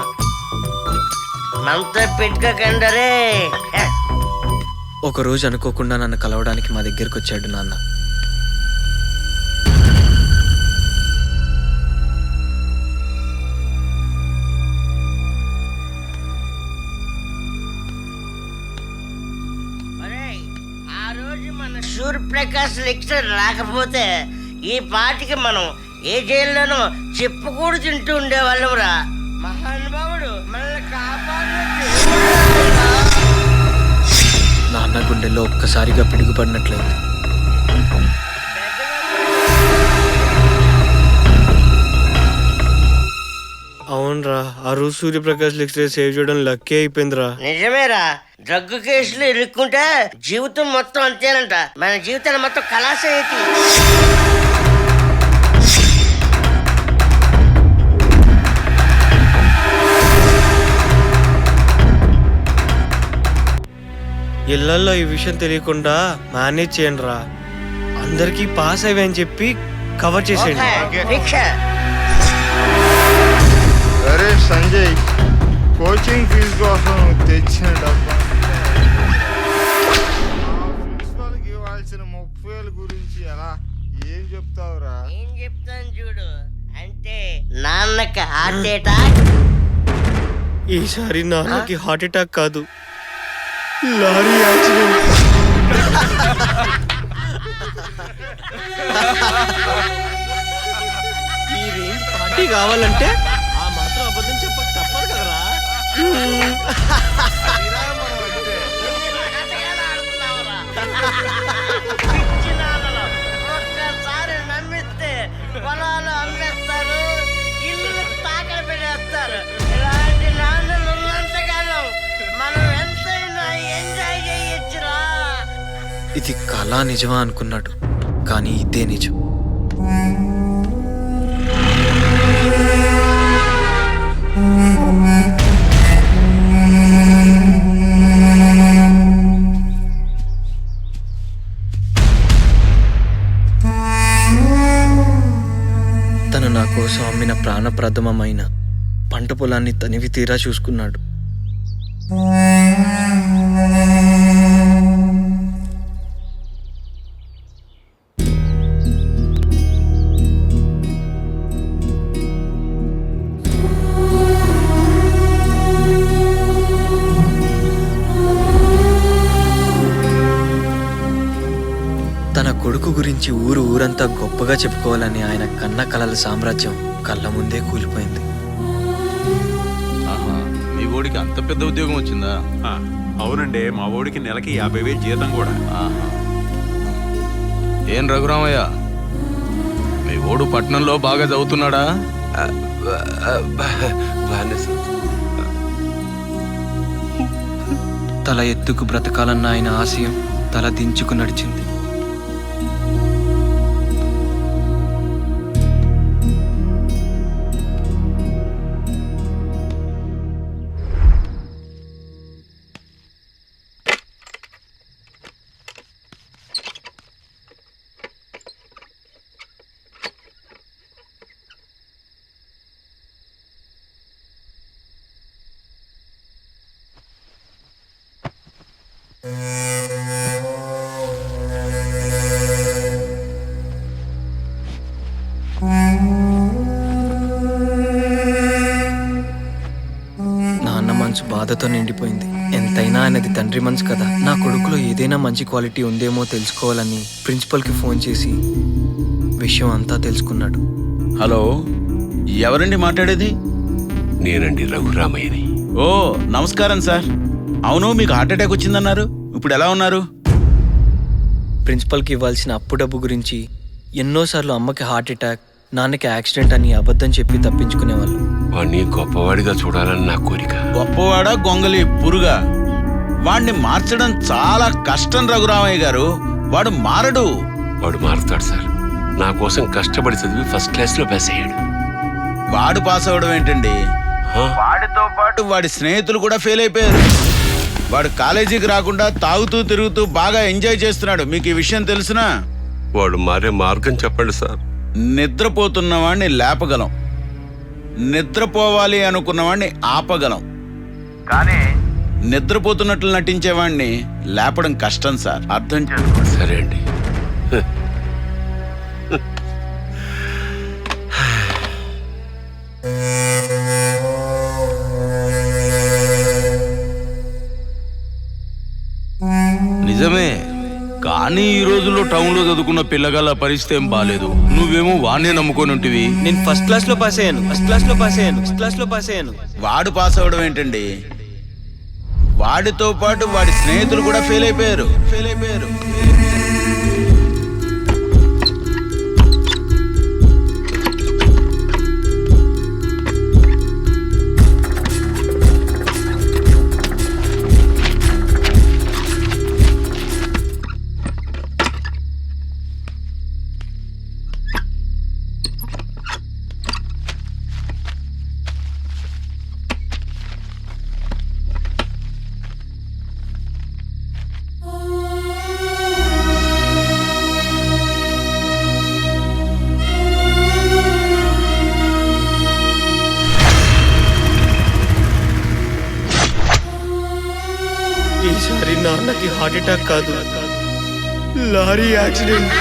మనతో పెట్టుకోకండరే. ఒక రోజు అనుకోకుండా నన్ను కలవడానికి మా దగ్గరికి వచ్చాడు నాన్న. ఆ రోజు మన సూర్యప్రకాశ్ లెక్చర్ రాకపోతే ఈ పాటికి మనం ఏ జైల్లోనో చెప్పుకూడు తింటూ ఉండేవాళ్ళం రా. మహానుభావుడు మనల్ని కాపాడు. నాన్న గుండెల్లో ఒక్కసారిగా పిడుగుపడినట్లయింది. అవునరా, ఆ రోజు సూర్యప్రకాష్ లెక్చరర్ సేవ్ చేయడం లక్కీ అయిపోయిందిరా. నిజమేరా, డ్రగ్ కేసులు ఇరుక్కుంటే జీవితం మొత్తం అంతేనంట. మన జీవితాన్ని మొత్తం కళాశైతి. ఇళ్లల్లో ఈ విషయం తెలియకుండా మేనేజ్ చేయండి రా. అందరికీ పాస్ అయ్యని చెప్పి కవర్ చేసేయండి. అరే సంజయ్, కోచింగ్ ఫీజు కోసం తెచ్చిన డబ్బా ప్రిన్సిపల్కి ఇవ్వాల్సిన 30,000 గురించి ఎలా ఏం చెప్తావురా? ఏం చెప్తాను చూడు. అంటే నాన్న నాన్నకి హార్ట్ అటాక్. ఈసారి నాన్నకి హార్ట్ అటాక్ కాదు, లారీ యాక్సిడెంట్. ఈ రేంజ్ పార్టీ కావాలంటే ఆ మాత్రం అబద్ధం చెప్పక తప్పదు కదరా. పిచ్చి నాన్నలు. ఒక్కసారి నమ్మిస్తే పొలాలు అమ్మేస్తారు, ఇల్లు తాకలు పెట్టేస్తారు. ఇలాంటి నాన్నలు ఉన్నంతకాలం మనం ఎంతైనా ఎంజాయ్ చేయొచ్చురా. ఇది కళ నిజమా అనుకున్నాడు, కానీ ఇదే నిజం. తను నా కోసం అమ్మిన ప్రాణప్రథమమైన పంట పొలాన్ని తనివి తీరా చూసుకున్నాడు. తన కొడుకు గురించి ఊరంతా గొప్పగా చెప్పుకోవాలని ఆయన కన్న కలల సామ్రాజ్యం కళ్ళ ముందే కూలిపోయింది. మీ ఓడికి అంత పెద్ద ఉద్యోగం వచ్చిందా? అవునండి, మా ఓడికి నెలకి 50,000 జీతం కూడా. ఏం రఘురామయ్య, మీ ఓడు పట్నంలో బాగా చదువుతున్నాడా? తల ఎత్తుకు బ్రతకాలన్న ఆయన ఆశయం తల దించుకు నడిచింది. నాన్న మనసు బాధతో నిండిపోయింది. ఎంతైనా ఆయనది తండ్రి మనసు కదా. నా కొడుకులో ఏదైనా మంచి క్వాలిటీ ఉందేమో తెలుసుకోవాలని ప్రిన్సిపల్కి ఫోన్ చేసి విషయం అంతా తెలుసుకున్నాడు. హలో, ఎవరండి మాట్లాడేది? నేనండి, రఘురామయ్యని. ఓ నమస్కారం సార్. అవును, మీకు హార్ట్ అటాక్ వచ్చిందన్నారు, ఇప్పుడు ఎలా ఉన్నారు? ప్రిన్సిపల్కి ఇవ్వాల్సిన అప్పు డబ్బు గురించి ఎన్నోసార్లు అమ్మకి హార్ట్ అటాక్, నాన్నకి యాక్సిడెంట్ అని అబద్ధం చెప్పి తప్పించుకునేవాళ్ళు. వాణ్ణి గొప్పవాడిగా చూడాలని నా కోరిక. గొప్పవాడ గొంగలి పురుగా, వాణ్ణి మార్చడం చాలా కష్టం రఘురామయ్య గారు. వాడు మారడు. వాడు మారుతాడు సార్. నా కోసం కష్టపడి చదివి ఫస్ట్ క్లాస్లో పాస్ అయ్యాడు. వాడు పాస్ అవడం ఏంటండి, వాడితో పాటు వాడి స్నేహితులు కూడా ఫెయిల్ అయిపోయారు. వాడు కాలేజీకి రాకుండా తాగుతూ తిరుగుతూ బాగా ఎంజాయ్ చేస్తున్నాడు. మీకు ఈ విషయం తెలుసునా? వాడు మారే మార్గం చెప్పండి సార్. నిద్రపోతున్న వాడిని లేపగలం, నిద్రపోవాలి అనుకున్న వాడిని ఆపగలం, కానీ నిద్రపోతున్నట్లు నటించేవాడిని లేపడం కష్టం సార్. అర్థం చేసుకో. సరే అండి. నిజమే, కానీ ఈ రోజుల్లో టౌన్లో చదువుకున్న పిల్లగాళ్ళ పరిస్థితి ఏం బాలేదు. నువ్వేమో వాడినే నమ్ముకొని ఉంటివి. నేను ఫస్ట్ క్లాస్లో పాస్ అయ్యాను. వాడు పాస్ అవడం ఏంటండి, వాడితో పాటు వాడి స్నేహితులు కూడా ఫెయిల్ అయిపోయారు. ఈసారి నాన్నకి హార్ట్ అటాక్ కాదు, లారీ యాక్సిడెంట్.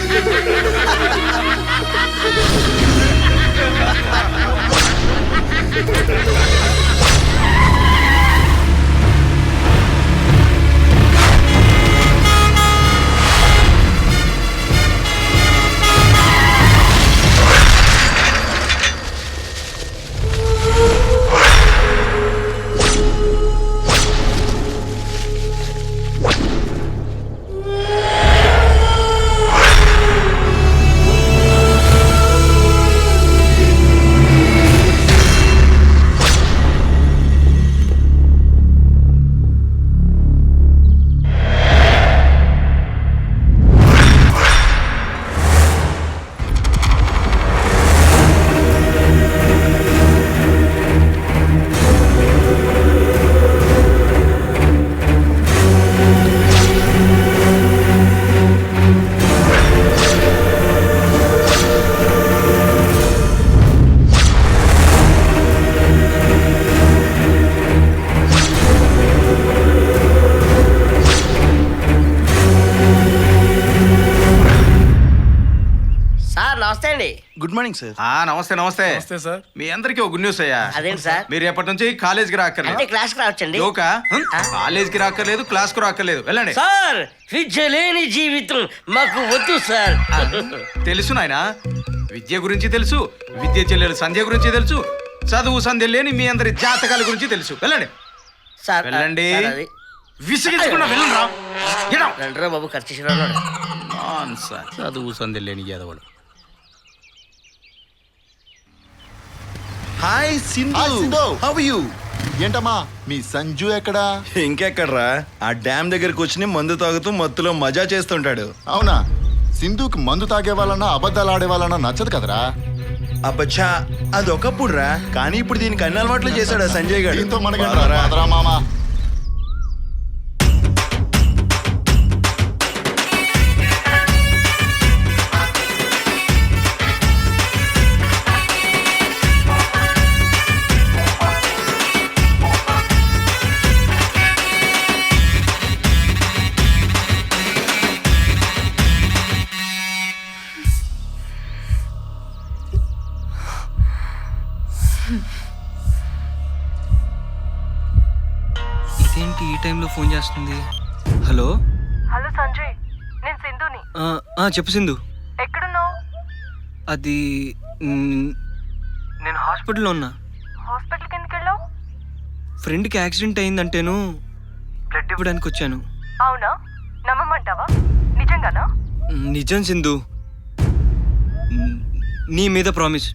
రండి. Good morning sir. నమస్తే నమస్తే నమస్తే సార్. మీ అందరికీ ఒక గుడ్ న్యూస్ అయ్యా. అదేంటి సార్? మీరు ఎప్పటి నుంచి కాలేజీకి అంటే రాక్కర్లేదు. క్లాస్ కి రావచ్చండి. జోకా? కాలేజీకి రాక్కర్లేదు, క్లాస్ కు రాక్కర్లేదు. వెళ్ళండి. సార్ విద్య లేని జీవితం మాకు వద్దు సార్. తెలుసు నాయనా, విద్య గురించి తెలుసు, విద్య చెల్లెలు సంధ్య గురించి తెలుసు, చదువు సంధ్య లేని మీ అందరి జాతకాల గురించి తెలుసు. వెళ్ళండి సార్ వెళ్ళండి. సార్, అది విసిగించకుండా వెళ్ళండిరా. రండిరా బాబు, ఖర్చు చదువు సంధ్య లేని యాదవులు. Hi Sindhu, how are you? ఏంటమ్మా మీ సంజు ఎక్కడా? ఇంకెక్కడ్రా, ఆ డ్యామ్ దగ్గరకు వచ్చి మందు తాగుతూ మత్తులో మజా చేస్తుంటాడు. అవునా? సింధుకి మందు తాగే వాళ్ళన్నా అబద్ధాలు ఆడే వాళ్ళన్నా నచ్చదు కదరా? అబ్బచ్చా, అదొకప్పుడు రా, కానీ ఇప్పుడు దీనికి అన్ని అలవాట్లు చేశాడు ఆ సంజయ్ గారు. దీంతో మనకేంట్రా మామా? ఇదేంటి ఈ టైంలో ఫోన్ చేస్తుంది? హలో హలో సంజయ్, నేను సింధుని. చెప్పు సింధు. ఎక్కడున్నావు? అది నేను హాస్పిటల్లో ఉన్నా. హాస్పిటల్కి ఎందుకు వెళ్ళావు? ఫ్రెండ్కి యాక్సిడెంట్ అయిందంటేను బ్లడ్ ఇవ్వడానికి వచ్చాను. అవునా? నమ్మమంటావా? నిజంగానా? నిజం సింధు, నీ మీద ప్రామిస్.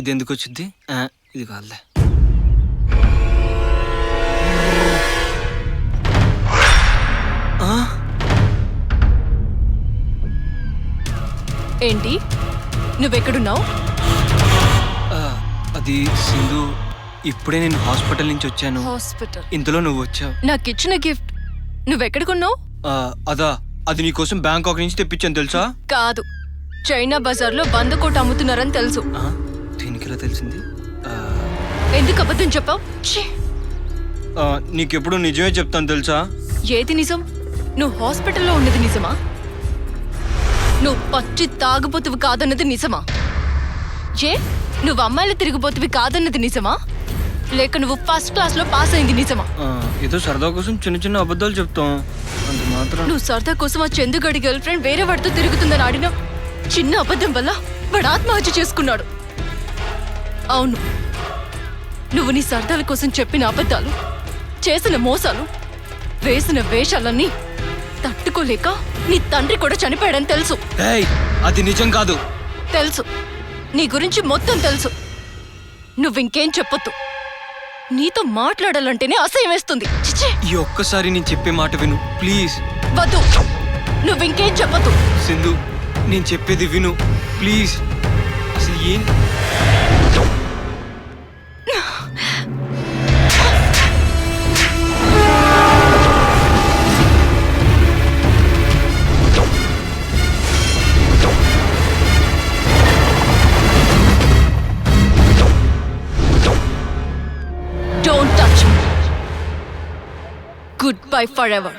ఇది ఎందుకు వచ్చింది? ఇది కాదులే. ఏంటి, నువ్వెక్కడున్నావు? అది సింధు, ఇప్పుడే నేను హాస్పిటల్ నుంచి వచ్చాను. హాస్పిటల్? ఇంతలో నువ్వు వచ్చావు. నాకు ఇచ్చిన గిఫ్ట్ నువ్వెక్కడికున్నావు? అదా, అది నీకోసం బ్యాంకాక్ నుంచి తెప్పించాను తెలుసా? కాదు, చైనా బజార్లో 100 కోట్లు అమ్ముతున్నారని తెలుసు. దీనికి ఎలా తెలిసింది? ఎందుకు అబద్ధం చెప్పావు? నీకెప్పుడు నిజమే చెప్తాను తెలుసా? ఏది నిజం? నువ్వు హాస్పిటల్లో ఉన్నది నిజమా? నువ్వు పచ్చి తాగుపోతువి కాదన్నది నిజమా? నువ్వు అమ్మాయిలు తిరిగిపోతువి కాదన్నది నిజమా? లేక నువ్వు ఫస్ట్ క్లాస్ లో పాస్ అయింది నిజమా? ఏదో సరదా కోసం చిన్న చిన్న అబద్ధాలు చెప్తాం, అంత మాత్రం. నువ్వు సరదా కోసం ఆ చందుగడి గర్ల్ ఫ్రెండ్ వేరే వాడితో తిరుగుతుందని ఆడిన చిన్న అబద్ధం వల్ల వాడు ఆత్మహత్య చేసుకున్నాడు. అవును, నువ్వు నీ సరదాల కోసం చెప్పిన అబద్ధాలు, చేసిన మోసాలు, వేసిన వేషాలన్నీ తట్టుకోలేక నీ తండ్రి కూడా చనిపోయాడని తెలుసు. అది నిజం కాదు. తెలుసు, నీ గురించి మొత్తం తెలుసు. నువ్వింకేం చెప్పొద్దు. నీతో మాట్లాడాలంటేనే అసహ్యం వేస్తుంది. ఈ ఒక్కసారి నేను చెప్పే మాట విను ప్లీజ్. వద్దు, నువ్వింకేం చెప్పొద్దు. సింధు, నేను చెప్పేది విను ప్లీజ్. అసలు ఏం Don't touch me. Goodbye forever.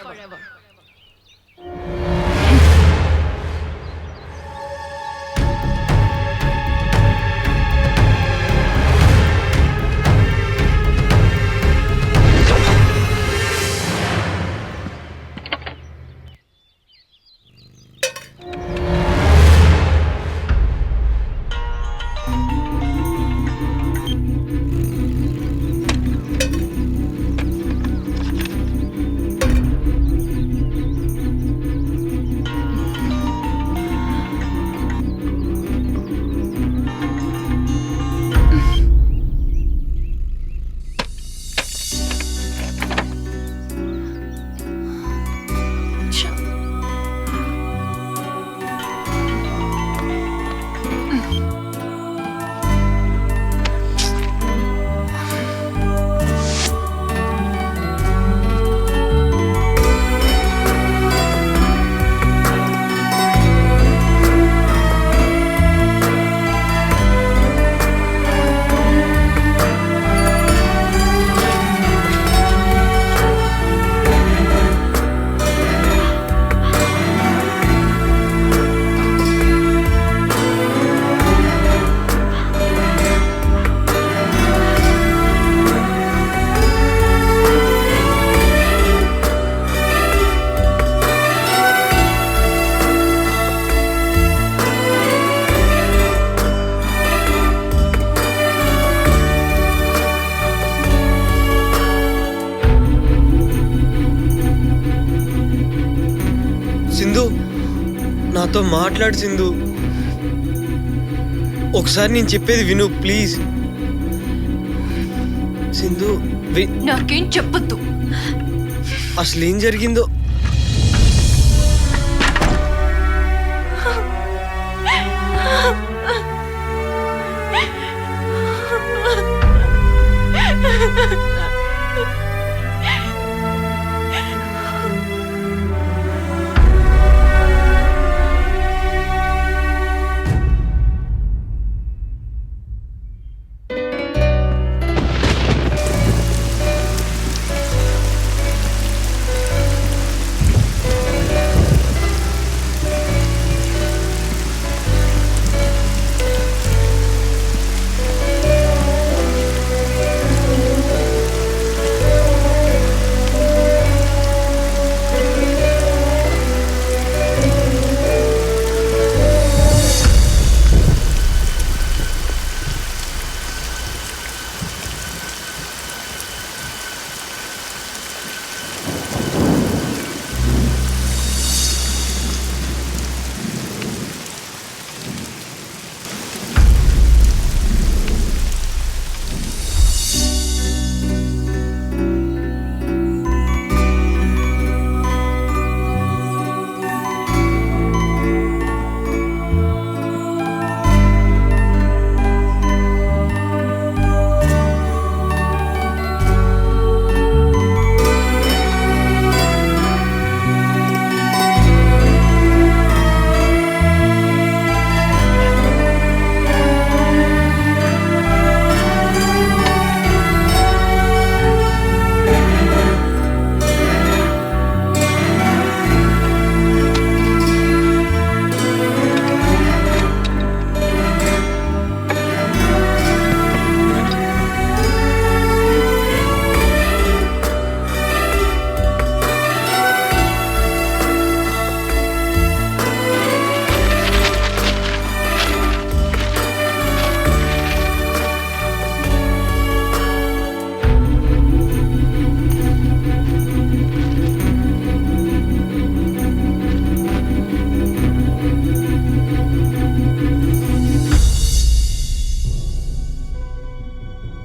నాతో మాట్లాడు సింధు. ఒకసారి నేను చెప్పేది విను ప్లీజ్. సింధు నాకేం చెప్పొద్దు. అసలు ఏం జరిగిందో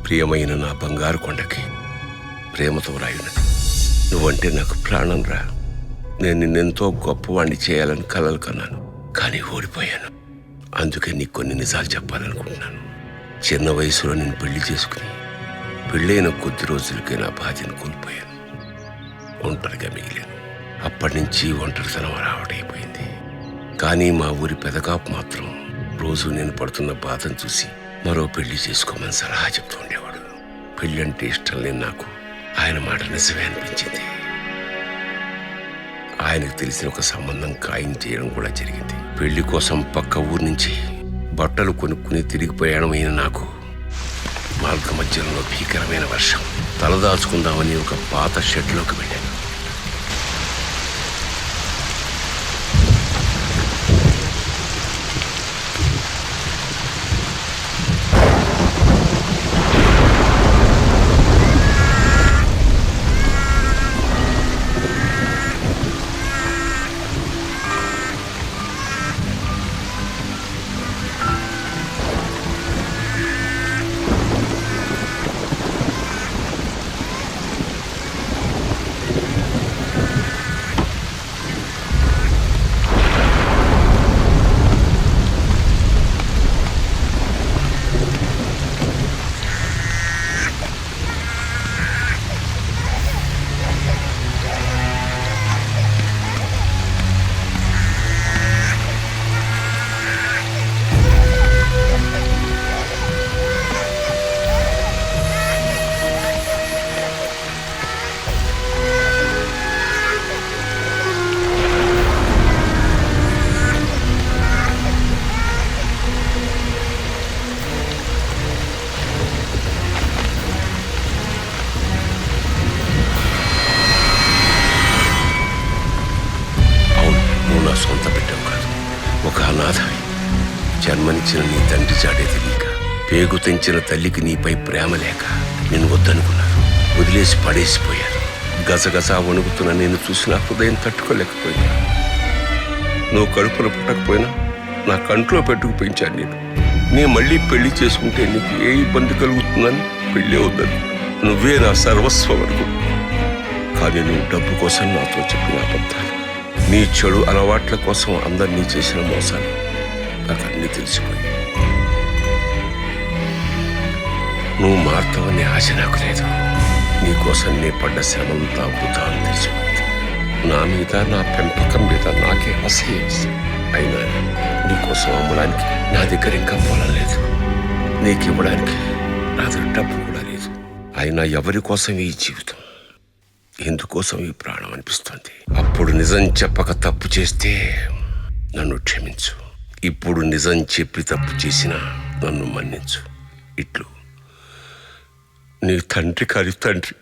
ప్రియమైన నా బంగారు కొండకి ప్రేమతో రాయునది. నువ్వంటే నాకు ప్రాణం రా. నేను నిన్నెంతో గొప్పవాణ్ణి చేయాలని కలలు కన్నాను, కానీ ఓడిపోయాను. అందుకే నీకు కొన్ని నిజాలు చెప్పాలనుకుంటున్నాను. చిన్న వయసులో నేను పెళ్లి చేసుకుని పెళ్ళైన కొద్ది రోజులకే నా బాధ్యను కోల్పోయాను. ఒంటరిగా మిగిలాను. అప్పటి నుంచి ఒంటరితనం రావడైపోయింది. కానీ మా ఊరి పెదకాపు మాత్రం రోజు నేను పడుతున్న బాధను చూసి మరో పెళ్లి చేసుకోమని సలహా చెప్తూ ఉండేవాడు. పెళ్ళంటే ఇష్టం లేని నాకు ఆయన మాట నిజమే అనిపించింది. ఆయనకు తెలిసిన ఒక సంబంధం ఖాయం చేయడం కూడా జరిగింది. పెళ్లి కోసం పక్క ఊరు నుంచి బట్టలు కొనుక్కుని తిరిగి ప్రయాణమైన నాకు మార్గ మధ్యంలో భీకరమైన వర్షం. తలదాచుకుందామని ఒక పాత షెడ్లోకి వెళ్ళాను. సొంత బిడ్డవు కాదు, ఒక అనాథవి. జన్మనిచ్చిన నీ తండ్రి జాడే తెలియక, పేగు తెంచిన తల్లికి నీపై ప్రేమ లేక నేను వద్దనుకున్నాను. వదిలేసి పడేసిపోయాను. గసగసా వణుకుతున్న నేను చూసిన హృదయం తట్టుకోలేకపోయినా నువ్వు కడుపున పుట్టకపోయినా నా కంట్లో పెట్టుకు పెంచాను నేను మళ్ళీ పెళ్లి చేసుకుంటే నీకు ఏ ఇబ్బంది కలుగుతుందని పెళ్ళి వద్దని నువ్వే నా సర్వస్వం అనుకో. కానీ నువ్వు డబ్బు కోసం నాతో చెప్పిన అబద్ధాలు, నీ చెడు అలవాట్ల కోసం అందరినీ చేసిన మోసాలు నాకు అన్నీ తెలిసిపోయి. నువ్వు మారుతావని ఆశ నాకు లేదు. నీకోసం నీ పడ్డ శ్రమంతా వృధా అని తెలిసిపోయింది. నా మీద, నా పెంపకం మీద నాకే అసహ్యం. అయినా నీకోసం అమ్మడానికి నా దగ్గర ఇంకా పొలం లేదు, నీకు ఇవ్వడానికి నా దగ్గర డబ్బు కూడా లేదు. అయినా ఎవరి కోసం ఈ జీవితం, ఎందుకోసం ఈ ప్రాణం అనిపిస్తుంది. అప్పుడు నిజం చెప్పక తప్పు చేస్తే నన్ను క్షమించు. ఇప్పుడు నిజం చెప్పి తప్పు చేసినా నన్ను మన్నించు. ఇట్లు నీ తండ్రి కాని తండ్రి.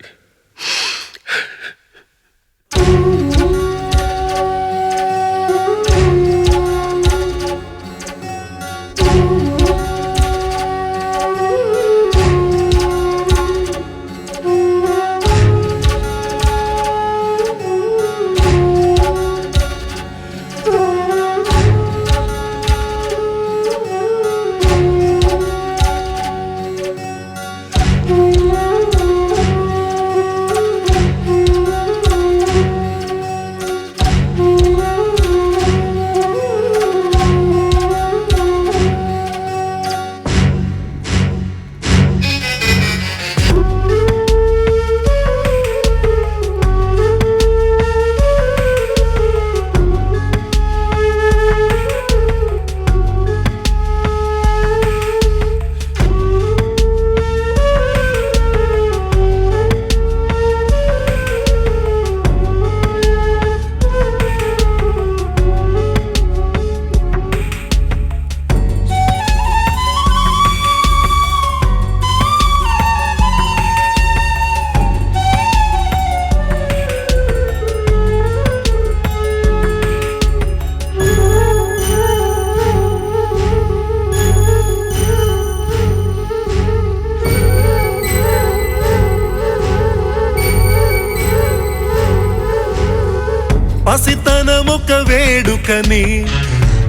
పసితనమొక వేడుకని,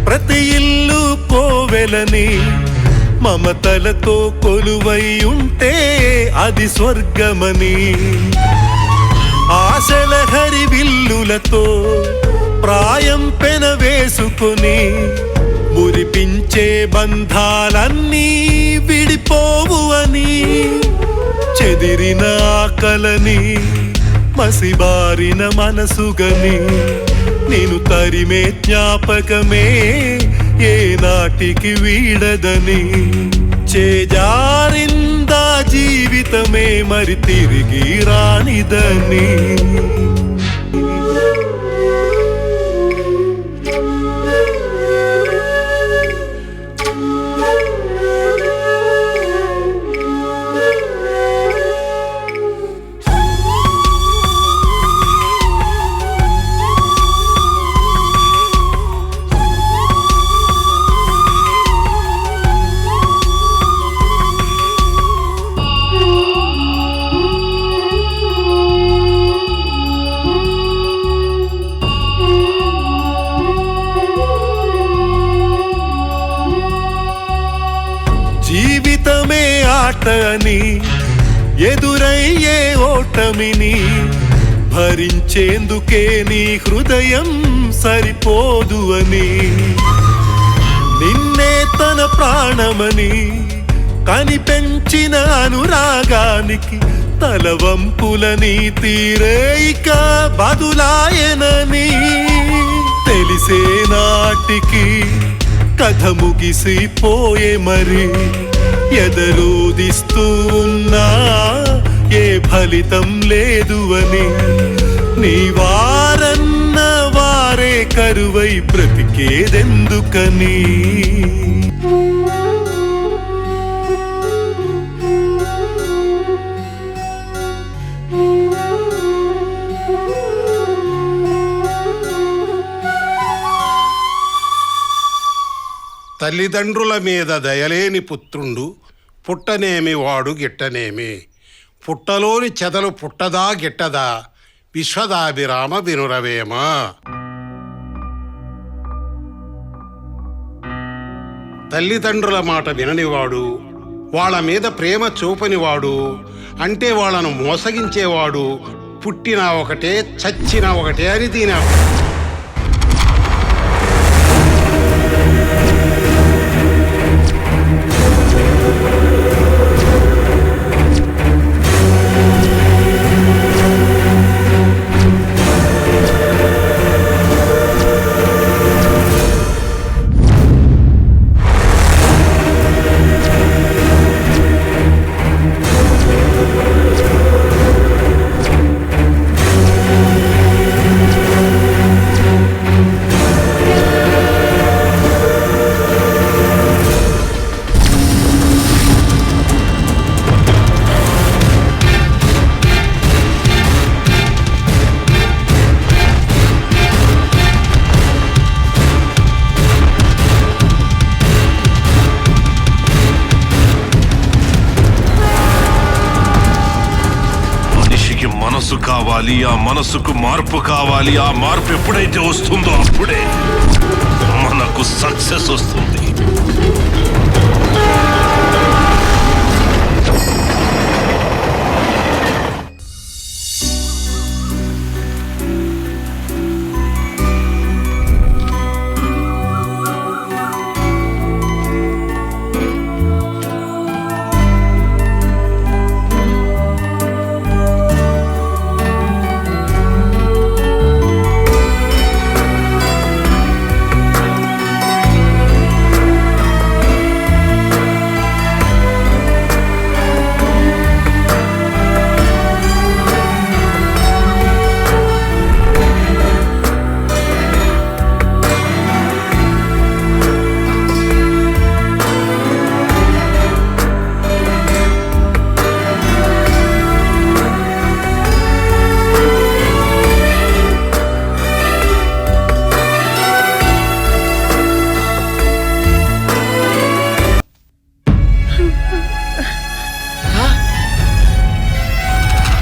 ప్రతి ఇల్లు కోవెలని, మమతలతో కొలువై ఉంటే అది స్వర్గమని, ఆశల హరివిల్లులతో ప్రాయం పెన వేసుకొని మురిపించే బంధాలన్నీ విడిపోవు అని, చెదిరిన ఆకలని మసిబారిన మనసుగని, నేను తరిమే జ్ఞాపకమే ఏ నాటికి వీడదని, చేజారిందా జీవితమే మరి తిరిగి రానిదని. జీవితమే ఆటని, ఎదురయ్యే ఓటమిని భరించేందుకే నీ హృదయం సరిపోదు అని, నిన్నే తన ప్రాణమని కనిపెంచిన అనురాగానికి తలవంపులని తీరేయిక బదులాయనని, తెలిసే నాటికి కథ ముగిసిపోయే మరి, ఎదరోదిస్తూ ఉన్నా ఏ ఫలితం లేదు అని, నీ వారన్న వారే కరువై బ్రతికేదెందుకని. తల్లిదండ్రుల మీద దయలేని పుత్రుండు పుట్టనేమి వాడు గిట్టనేమి, పుట్టలోని చెదలు పుట్టదా గిట్టదా, విశ్వదాభిరామ వినురవేమ. తల్లిదండ్రుల మాట విననివాడు, వాళ్ళ మీద ప్రేమ చూపనివాడు, అంటే వాళ్ళను మోసగించేవాడు పుట్టినా ఒకటే చచ్చినా ఒకటే అని దీని అర్థం. మనసు కావాలి, ఆ మనసుకు మార్పు కావాలి. ఆ మార్పు ఎప్పుడైతే వస్తుందో అప్పుడే మనకు సక్సెస్ వస్తుంది.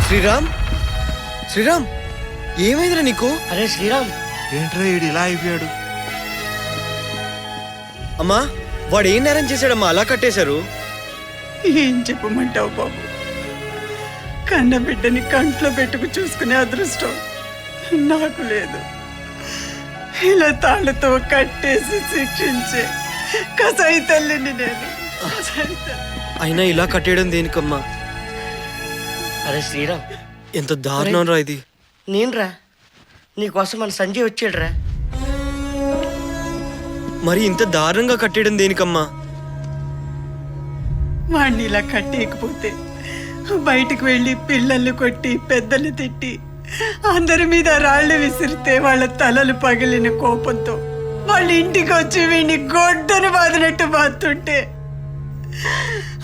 శ్రీరామ్, శ్రీరామ్, ఏమైందిరా నీకు? అరే శ్రీరామ్, ఏంట్రా ఈడు ఇలా అయిపోయాడు? అమ్మా, వాడు ఏం నేరం చేశాడమ్మా అలా కట్టేశారు? ఏం చెప్పమంటావు బాబు, కన్న బిడ్డని కంట్లో పెట్టుకు చూసుకునే అదృష్టం నాకు లేదు. ఇలా తాళ్ళతో కట్టేసి శిక్షించే కసాయి తల్లిని నేను. అయినా ఇలా కట్టేయడం దేనికమ్మా? అరే శ్రీరామ్, ఎంత దారుణం రా ఇది. నేనురా, నీకోసం మన సంజయ్ వచ్చాడురా. మరి ఇంత దారుణంగా కట్టేయడం దేనికమ్మా? వాడిని ఇలా కట్టేయకపోతే బయటికి వెళ్ళి పిల్లల్ని కొట్టి పెద్దల్ని తిట్టి అందరి మీద రాళ్ళు విసిరితే వాళ్ళ తలలు పగిలిన కోపంతో వాళ్ళ ఇంటికి వచ్చి వీడిని గొడ్డను బాదినట్టు బాతుంటే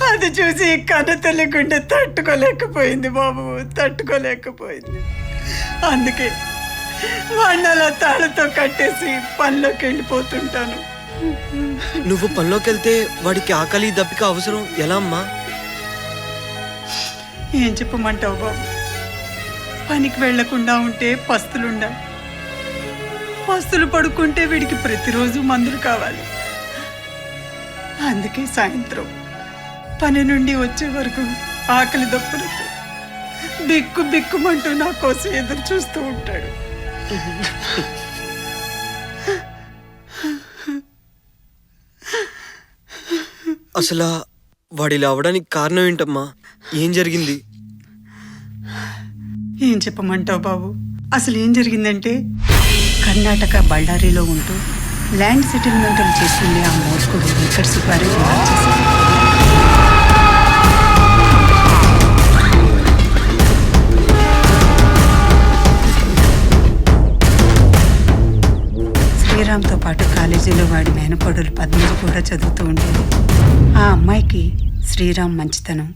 అది చూసి కన్న తల్లి గుండె తట్టుకోలేకపోయింది బాబు, తట్టుకోలేకపోయింది. అందుకే వాడిని అలా తాళతో కట్టేసి పనిలోకి వెళ్ళిపోతుంటాను. నువ్వు పనిలోకి వెళ్తే వాడికి ఆకలి దప్పిక అవసరం ఎలా అమ్మా? ఏం చెప్పమంటావు బాబు, పనికి వెళ్లకుండా ఉంటే పస్తులుండాలి, పస్తులు పడుకుంటే వీడికి ప్రతిరోజు మందులు కావాలి. అందుకే సాయంత్రం పని నుండి వచ్చే వరకు ఆకలి దప్పులతో బిక్కు బిక్కుమంటూ నా కోసం ఎదురు చూస్తూ ఉంటాడు. అసలు వాడిలా అవడానికి కారణం ఏంటమ్మా? ఏం జరిగింది? ఏం చెప్పమంటావు బాబు, అసలు ఏం జరిగిందంటే కర్ణాటక బళ్ళారిలో ఉంటూ ల్యాండ్ సెటిల్మెంట్లు చేస్తుండే ఆ మోస్కుడు వెంకట సుబ్బారావు వివాహం చేశాడు. శ్రీరామ్తో పాటు కాలేజీలో వాడి మేనకోడలు పద్మజి కూడా చదువుతూ ఉండేది. ఆ అమ్మాయికి శ్రీరామ్ మంచితనం,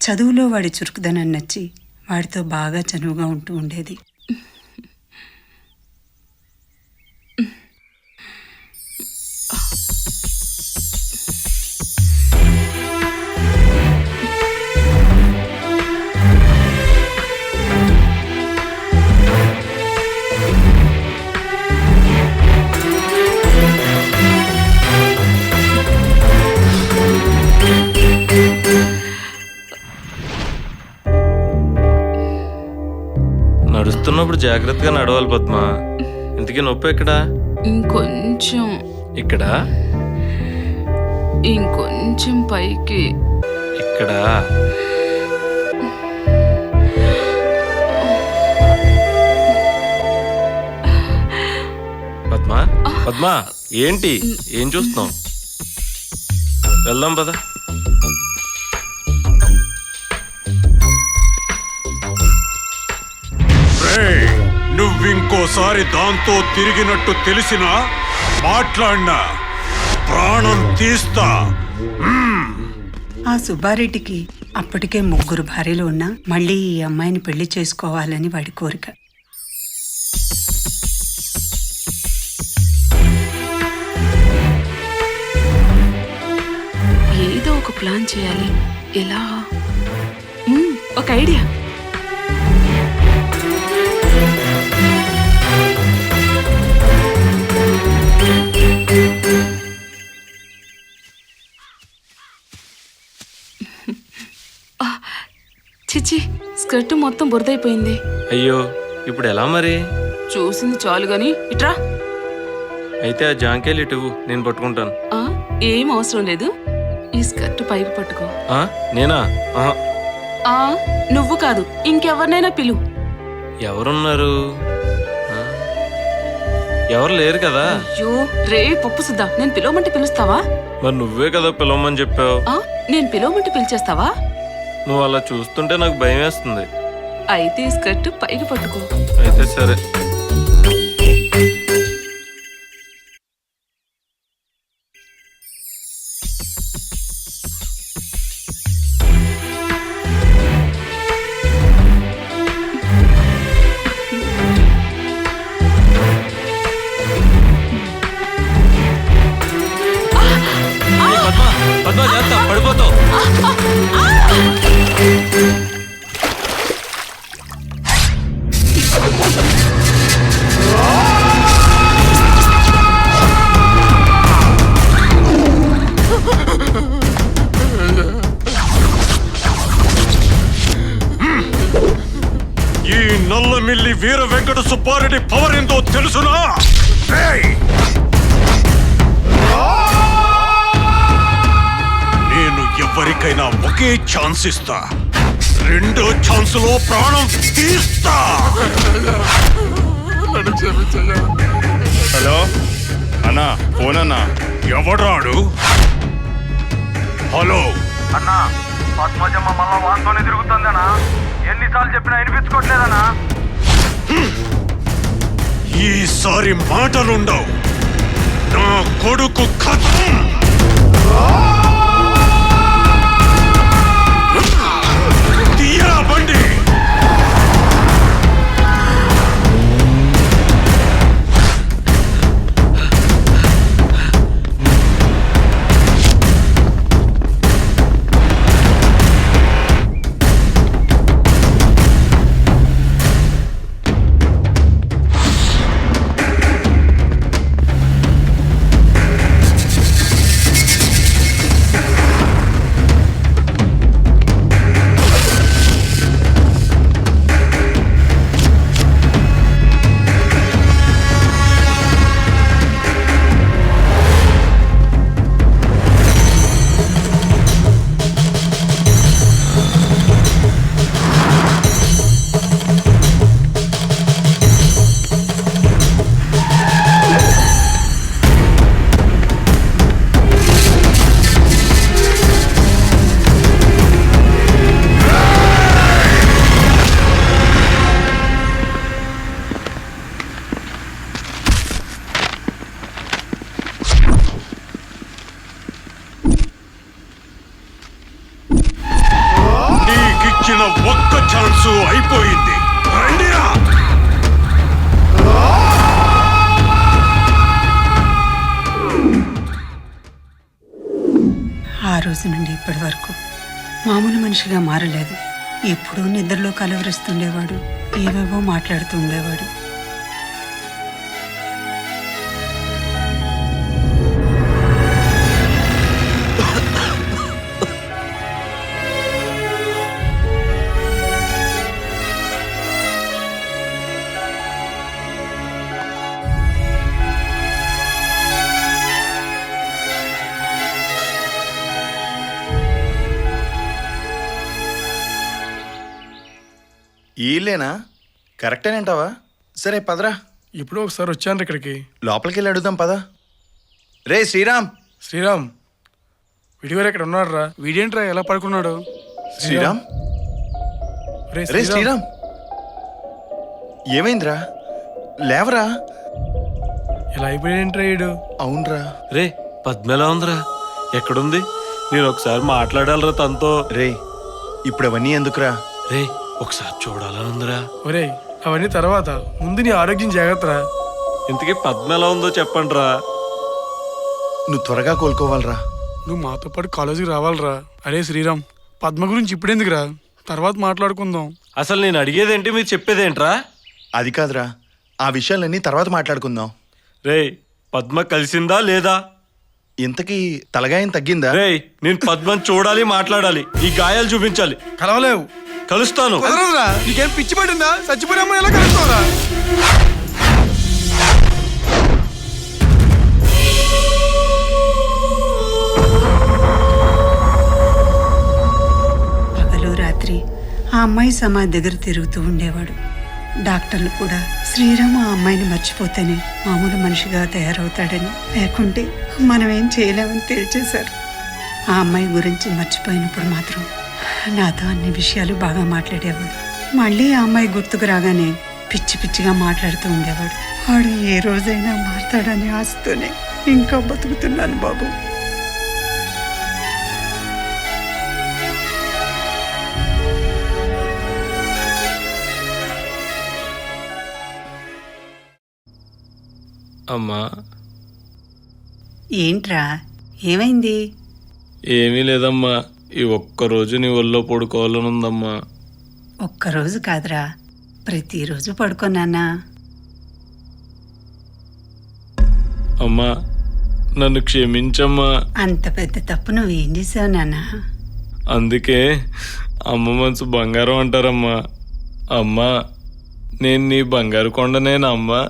చదువులో వాడి చురుకుదనం నచ్చి వాడితో బాగా చనువుగా ఉంటూ ఉండేది. నడుస్తున్నప్పుడు జాగ్రత్తగా నడవాలి పద్మ. ఇంతకీ నొప్పి ఎక్కడా? ఇంకొంచెం ఇక్కడ, ఇంకొంచెం పైకి. ఇక్కడ. పద్మ, పద్మ, ఏంటి ఏం చూస్తున్నావు? వెళ్దాం పద. నువ్వింకోసారి దాంతో తిరిగినట్టు తెలిసినా మాట్లాడినా ప్రాణం తీస్తా. ఆ సుబ్బారెడ్డికి అప్పటికే 3 భార్యలు ఉన్నా మళ్ళీ ఈ అమ్మాయిని పెళ్లి చేసుకోవాలని వాడి కోరిక. ఏదో ఒక ప్లాన్ చేయాలి. ఎలా? ఒక ఐడియా. చిచి, స్కర్ట్ మొత్తం బురదైపోయింది. అయ్యో, ఇప్పుడు ఎలా మరి? చూసింది చాలు గాని ఇట్రా. అయితే ఆ జాంకాయలు ఇటు ఇవ్వు, నేను పట్టుకుంటాను. ఏం అవసరం లేదు, ఈ స్కర్ట్ పైకి పట్టుకో. నేనా? నువ్వు కాదు, ఇంకెవరినైనా పిలు. ఎవరున్నారు? ఎవరు లేరు కదా? అయ్యో రే పప్పు సుద్దా, నేను పిలవమంటే పిలుస్తావా? మరి నువ్వే కదా పిలవమని చెప్పావు. నేను పిలవమంటే పిలిచేస్తావా? నువ్వు అలా చూస్తుంటే నాకు భయం వేస్తుంది. అయితే ఈ స్కర్ట్ పైకి పట్టుకో. అయితే సరే. పద్మ, జాగ్రత్త, పడిపోతావు. ఈ నల్లమిల్లి వీర వెంకట సుబ్బారెడ్డి పవర్ ఏందో తెలుసునా? నేను ఎవరికైనా ఒకే ఛాన్స్ ఇస్తా, రెండో ఛాన్స్ లో ప్రాణం తీస్తా. హలో అన్నా, ఫోన్ అన్నా. ఎవడాడు? హలో అన్నా, పద్మజమ్మ మళ్ళా వాస్తవనే తిరుగుతుందనా? ఎన్నిసార్లు చెప్పినా వినిపించుకోవట్లేదనా? ఈసారి మాటలుండవు. నా కొడుకు ఖతం. తీయరా బండి. నీకిచ్చిన ఒక్క ఛాన్సు అయిపోయింది. రండిరా. ఆ రోజు నుండి ఇప్పటి వరకు మామూలు మనిషిగా మారలేదు. ఎప్పుడూ నిద్రలో కలవరిస్తుండేవాడు, ఏవేవో మాట్లాడుతూ ఉండేవాడు. వీళ్ళేనా కరెక్టేనంటావా? సరే పదరా. ఇప్పుడు ఒకసారి వచ్చాను ఇక్కడికి. లోపలికి వెళ్ళి అడుగుదాం పద. రే శ్రీరామ్. శ్రీరామ్ వీడిగారు ఎక్కడ ఉన్నాడు రా? వీడేంట్రా ఎలా పడుకున్నాడు? శ్రీరామ్ రే శ్రీరామ్ ఏమైందిరా? లేవరా. ఇలా అయిపోయింట్రా వీడు. అవునరా. రే పద్మ ఎలా ఉందిరా? ఎక్కడుంది? నేను ఒకసారి మాట్లాడాలరా తనతో. రే ఇప్పుడు అవన్నీ ఎందుకురా? రే ఒకసారి చూడాలని ఉందిరా. ఒరే అవన్నీ తర్వాత, ముందు నీ ఆరోగ్యం జాగ్రత్తరా. ఇంతకీ పద్మ ఎలా ఉందో చెప్పండి రా. నువ్వు త్వరగా కోలుకోవాలరా. నువ్వు మాతో పాటు కాలేజీకి రావాలరా. అరే శ్రీరామ్, పద్మ గురించి ఇప్పుడెందుకురా, తర్వాత మాట్లాడుకుందాం. అసలు నేను అడిగేదేంటి, మీరు చెప్పేదేంట్రా? అది కాదురా, ఆ విషయాలన్నీ తర్వాత మాట్లాడుకుందాం. రే పద్మ కలిసిందా లేదా? ఇంతకీ తలగాయం తగ్గిందా? రే నేను పద్మని చూడాలి, మాట్లాడాలి, ఈ గాయాలు చూపించాలి. కలవలేవు. కలుస్తాను. నీకేం పిచ్చి పడిందా? చచ్చిపోయినా ఎలా కలుస్తావురా? పగలు రాత్రి ఆ అమ్మాయి సమాధి దగ్గర తిరుగుతూ ఉండేవాడు. డాక్టర్లు కూడా శ్రీరామ్ ఆ అమ్మాయిని మర్చిపోతేనే మామూలు మనిషిగా తయారవుతాడని, లేకుంటే మనం ఏం చేయలేమని తేల్చేశారు. ఆ అమ్మాయి గురించి మర్చిపోయినప్పుడు మాత్రం నాతో అన్ని విషయాలు బాగా మాట్లాడేవాడు. మళ్ళీ ఆ అమ్మాయి గుర్తుకు రాగానే పిచ్చి పిచ్చిగా మాట్లాడుతూ ఉండేవాడు. వాడు ఏ రోజైనా మారతాడని ఆశతోనే ఇంకా బతుకుతున్నాను బాబు. అమ్మా. ఏంట్రా, ఏమైంది? ఏమీ లేదమ్మా, ఈ ఒక్కరోజు నీ ఒళ్ళో పడుకోవాలని ఉందమ్మా. ఒక్కరోజు కాదురా, ప్రతిరోజు పడుకోనాన్నా. అమ్మా నన్ను క్షమించమ్మా. అంత పెద్ద తప్పు నువ్వేం చేసావు నాన్నా? అందుకే అమ్మ మనసు బంగారం అంటారమ్మా. అమ్మా నేను నీ బంగారు కొండనేనమ్మా.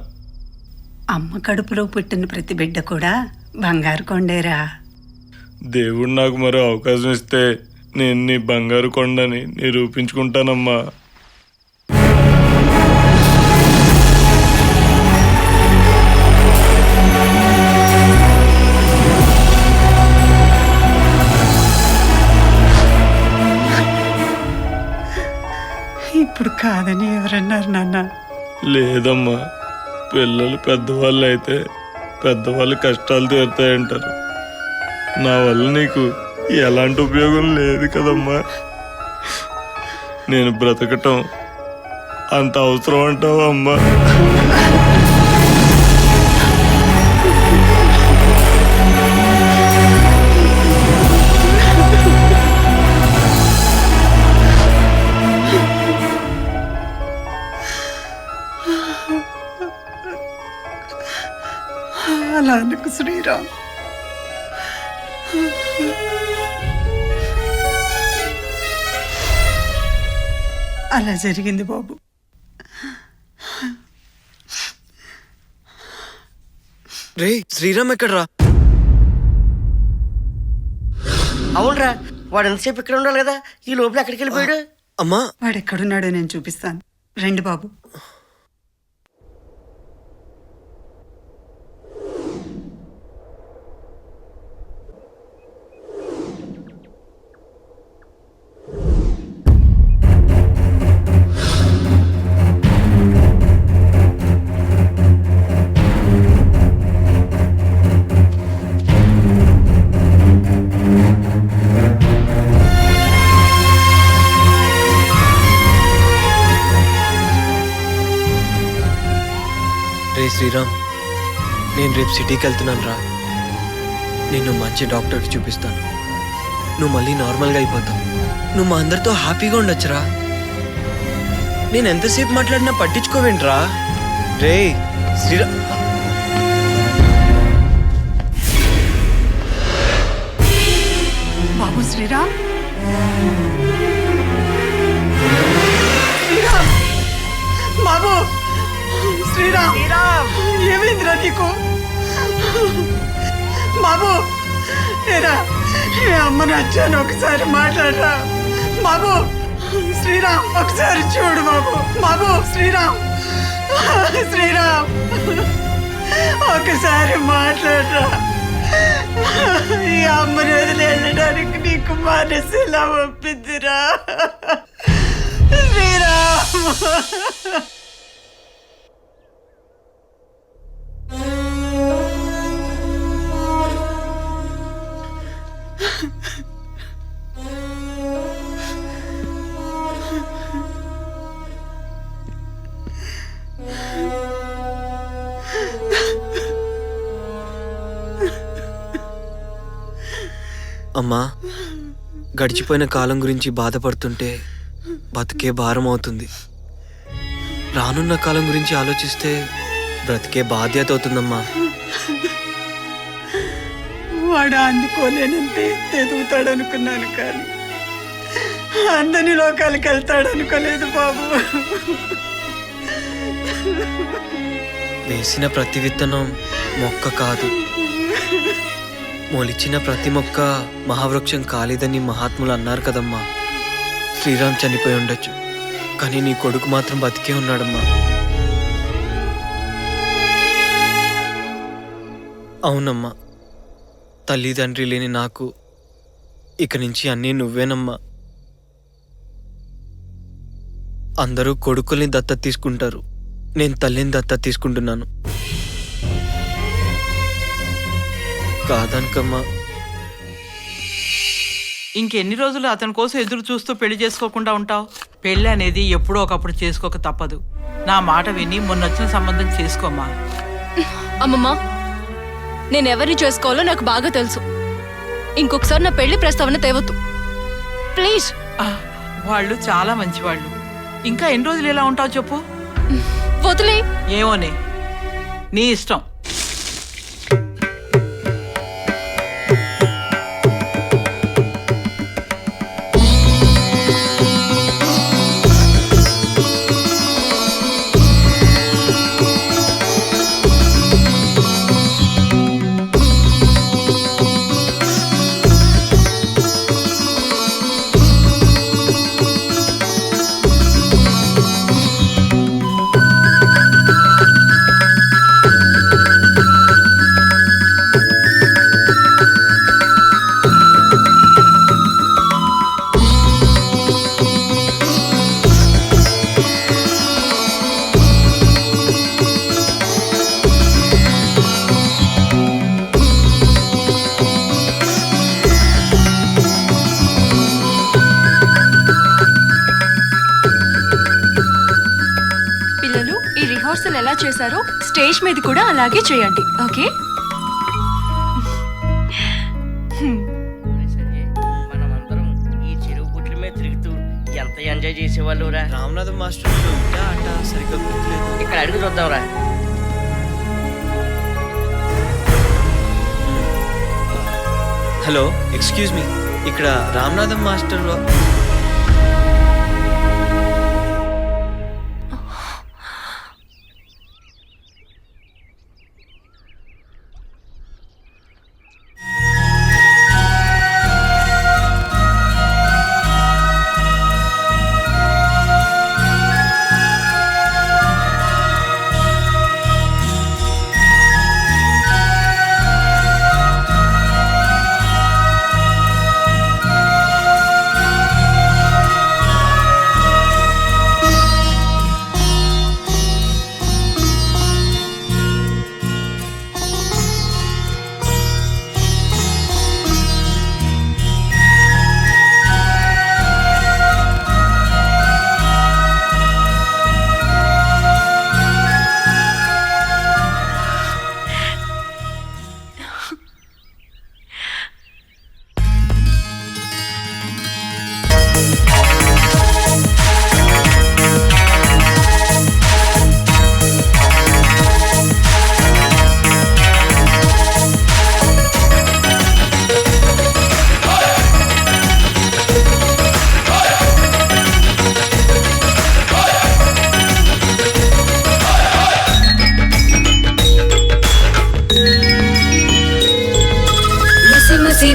అమ్మ కడుపులో పుట్టిన ప్రతి బిడ్డ కూడా బంగారు కొండేరా. దేవుడు నాకు మరో అవకాశం ఇస్తే నేను నీ బంగారు కొండని నిరూపించుకుంటానమ్మా. ఇప్పుడు కాదని ఎవరన్నారు నాన్న? లేదమ్మా, పిల్లలు పెద్దవాళ్ళు అయితే పెద్దవాళ్ళు కష్టాలు తీరుతాయంటారు. నా వల్ల నీకు ఎలాంటి ఉపయోగం లేదు కదమ్మా. నేను బ్రతకటం అంత అవసరం అంటావా అమ్మా? అలా అనుకు శ్రీరామ్. అలా జరిగింది బాబు. రే శ్రీరామ్ ఎక్కడ్రా? అవునరా, వాడు ఎంతసేపు ఇక్కడ ఉండాలి కదా, ఈ లోపల ఎక్కడికి వెళ్ళిపోయాడు? అమ్మా వాడు ఎక్కడున్నాడో నేను చూపిస్తాను, రండి బాబు. రే శ్రీరామ్, నేను రేపు సిటీకి వెళ్తున్నాను రా. నిన్ను మంచి డాక్టర్కి చూపిస్తాను. నువ్వు మళ్ళీ నార్మల్గా అయిపోతావు. నువ్వు మా అందరితో హ్యాపీగా ఉండొచ్చురా. నేను ఎంతసేపు మాట్లాడినా పట్టించుకోవేంట్రా? రే శ్రీరామ్. బాబు శ్రీరామ్, బాబు శ్రీరామ్, ఏమైందిరా నీకు? బాబు ఏరా, ఏ అమ్మను వచ్చాను, ఒకసారి మాట్లాడరా బాబు. శ్రీరామ్ ఒకసారి చూడు బాబు. బాబు శ్రీరామ్, శ్రీరామ్ ఒకసారి మాట్లాడరా. ఈ అమ్మని వదిలి వెళ్ళడానికి నీకు మనసు ఎలా ఒప్పిందిరా శ్రీరామ్? అమ్మా, గడిచిపోయిన కాలం గురించి బాధపడుతుంటే బతికే భారం అవుతుంది. రానున్న కాలం గురించి ఆలోచిస్తే బ్రతికే బాధ్యత అవుతుందమ్మా. వాడు అందుకోలేనంతే ఎదుగుతాడనుకున్నాను, కానీ అందరి లోకాలకు వెళ్తాడనుకోలేదు బాబు. వేసిన ప్రతి విత్తనం మొక్క కాదు, మొలిచిన ప్రతి మొక్క మహావృక్షం కాలేదని మహాత్ములు అన్నారు కదమ్మా. శ్రీరామ్ చనిపోయి ఉండొచ్చు, కానీ నీ కొడుకు మాత్రం బతికే ఉన్నాడమ్మా. అవునమ్మా, తల్లిదండ్రి లేని నాకు ఇక నుంచి అన్నీ నువ్వేనమ్మా. అందరూ కొడుకుల్ని దత్తత తీసుకుంటారు, నేను తల్లిని దత్తత తీసుకుంటున్నాను. కాదనకమ్మా. ఇంకెన్ని రోజులు అతని కోసం ఎదురు చూస్తూ పెళ్లి చేసుకోకుండా ఉంటావు? పెళ్లి అనేది ఎప్పుడో ఒకప్పుడు చేసుకోక తప్పదు. నా మాట విని మొన్నొచ్చిన సంబంధం చేసుకోమ్మా. అమ్మమ్మా, నేనెవరిని చేసుకోవాలో నాకు బాగా తెలుసు. ఇంకొకసారి నా పెళ్లి ప్రస్తావన తేవద్దు ప్లీజ్. వాళ్ళు చాలా మంచివాళ్ళు. ఇంకా ఎన్ని రోజులు ఎలా ఉంటావు చెప్పు? వదిలే. ఏమోనే, నీ ఇష్టం. ఎలా చేశారో స్టేజ్ మీద కూడా అలాగే చేయండి, ఓకే? మనమందరం ఈ చెరువు గుట్ల మీద తిరుగుతూ ఎంత ఎంజాయ్ చేసేవాళ్ళు రా. రామనాథం మాస్టర్ ఆట సరిగ్గా గుర్తులేదు. ఇక్కడ అడుగు చూద్దాం రా. హలో, ఎక్స్క్యూజ్ మీ, ఇక్కడ రామనాథం మాస్టర్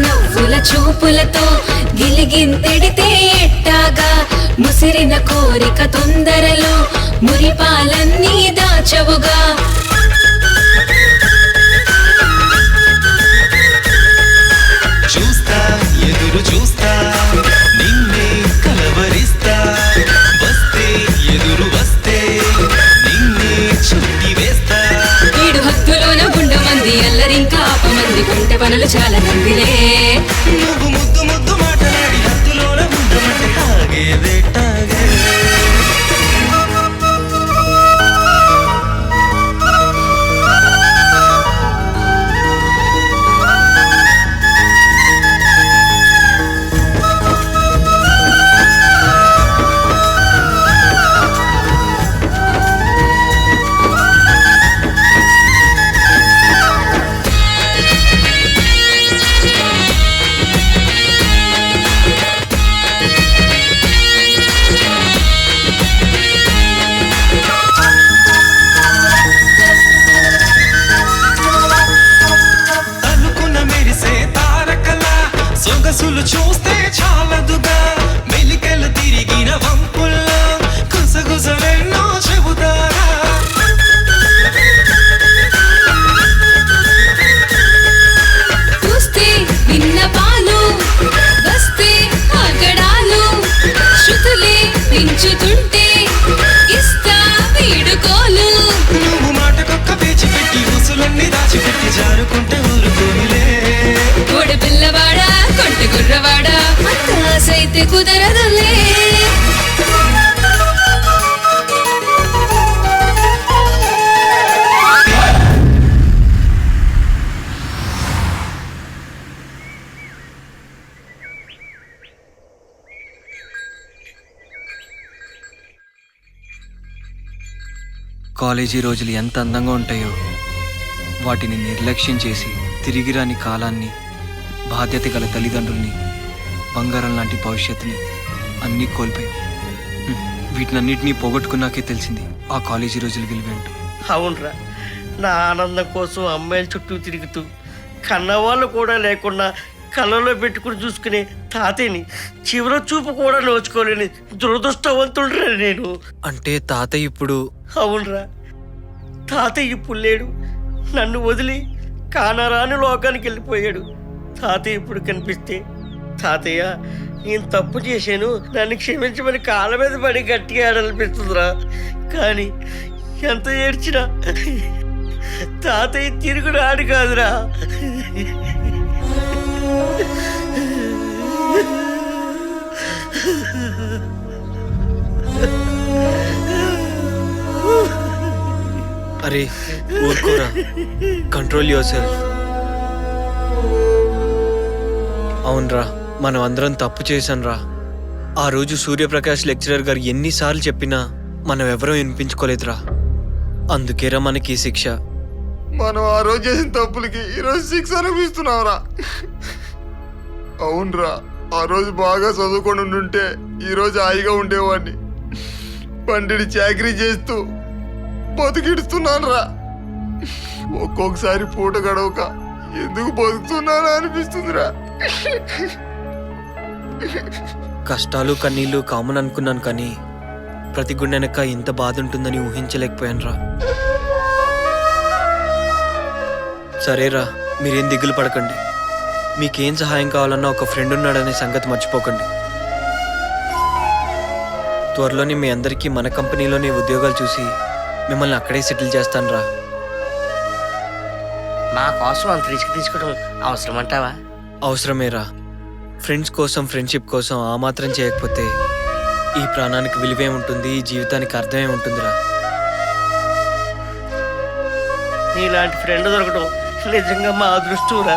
నవ్వుల చూపులతో గిలిగింతెడితే ఎట్టాగా ముసిరిన కోరిక తొందరలో మురిపాలన్నీ దాచవుగా. చూస్తా ఎదురు చూస్తా నిన్నే కలవరిస్తా, వస్తే ఎదురు వస్తే నిన్నే చుట్టి వేస్తా. ఈడు హద్దులోన గుండమంది అల్లరింకా ఆపమంది గుంటె పనులు చాలా మందిలే. నువ్వు ముద్దు ముద్దు మాట్లాడి హద్దులోన ఉండమంటే తాగేదేటాగే. అనుకున్న మెరిసే తారకలా సొగసులు చూస్తే చాలదుగా. మెలికలు తిరిగిన వంపుల్లో గుసగుసలెన్నో చెబుతారా. చూస్తే విన్న పాలు వస్తే ఆగడాలు, శృతులే పెంచుతుంటే ఇస్తా వీడుకోలు. నువ్వు మాటకొక్క పేచి పెట్టి ఉసులన్నీ దాచిపెట్టి జారుకుంటే ఊరుకోనిలే. కోడి పిల్లవాడా కొంటె గుర్రవాడా అంత ఆసైతే కుదరదులే. కాలేజీ రోజులు ఎంత అందంగా ఉంటాయో, వాటిని నిర్లక్ష్యం చేసి తిరిగి రాని కాలాన్ని, బాధ్యత గల తల్లిదండ్రుల్ని, బంగారం లాంటి భవిష్యత్తుని అన్నీ కోల్పోయాం. వీటినన్నిటినీ పోగొట్టుకున్నాకే తెలిసింది ఆ కాలేజీ రోజులు విలువేంటో. అవునరా, నా ఆనందం కోసం అమ్మాయిల చుట్టూ తిరుగుతూ కన్నవాళ్ళు కూడా లేకుండా కళ్ళలో పెట్టుకుని చూసుకునే తాతయ్యని చివరి చూపు కూడా నోచుకోలేని దురదృష్టవంతుడురా నేను. అంటే తాతయ్య ఇప్పుడు? అవునరా, తాతయ్య ఇప్పుడు లేడు. నన్ను వదిలి కానరాని లోకానికి వెళ్ళిపోయాడు. తాతయ్య ఇప్పుడు కనిపిస్తే, తాతయ్య నేను తప్పు చేశాను, నన్ను క్షమించమని కాళ్ళ మీద పడి గట్టిగా ఆడాలనిపిస్తుందిరా. కానీ ఎంత ఏడ్చినా తాతయ్య తిరుగు రాడు కాదురా. అరే ఊరుకోరా, కంట్రోల్ యువర్ సెల్ఫ్. అవునరా, మనం అందరం తప్పు చేశాన్రా. ఆ రోజు సూర్యప్రకాష్ లెక్చరర్ గారు ఎన్నిసార్లు చెప్పినా మనం ఎవరూ వినిపించుకోలేదురా. అందుకేరా మనకి ఈ శిక్ష. మనం ఆ రోజు చేసిన తప్పులకి ఈరోజు శిక్ష అనిపిస్తున్నావురా. అవునరా, ఆ రోజు బాగా చదువుకొని ఉండుంటే ఈరోజు హాయిగా ఉండేవాడిని. పండిడి చాకరీ చేస్తూ బతుకిడుస్తున్నాను రా. ఒక్కొక్కసారి పూట గడవక ఎందుకు బతుకుతున్నానా అనిపిస్తుందిరా. కష్టాలు కన్నీళ్ళు కామన్ అనుకున్నాను, కానీ ప్రతి గుండె వెనక ఇంత బాధ ఉంటుందని ఊహించలేకపోయానురా. సరేరా, మీరేం దిగులు పడకండి. మీకేం సహాయం కావాలన్నా ఒక ఫ్రెండ్ ఉన్నాడనే సంగతి మర్చిపోకండి. త్వరలోనే మీ అందరికీ మన కంపెనీలోనే ఉద్యోగాలు చూసి మిమ్మల్ని అక్కడే సెటిల్ చేస్తానురా. మా కోసం అంత రిస్క్ తీసుకోవడం అవసరం అంటావా? అవసరమేరా. ఫ్రెండ్స్ కోసం, ఫ్రెండ్షిప్ కోసం ఆ మాత్రం చేయకపోతే ఈ ప్రాణానికి విలువే ఉంటుంది, ఈ జీవితానికి అర్థమే ఉంటుందిరా. నీలాంటి ఫ్రెండ్ దొరకడం నిజంగా మా అదృష్టంరా.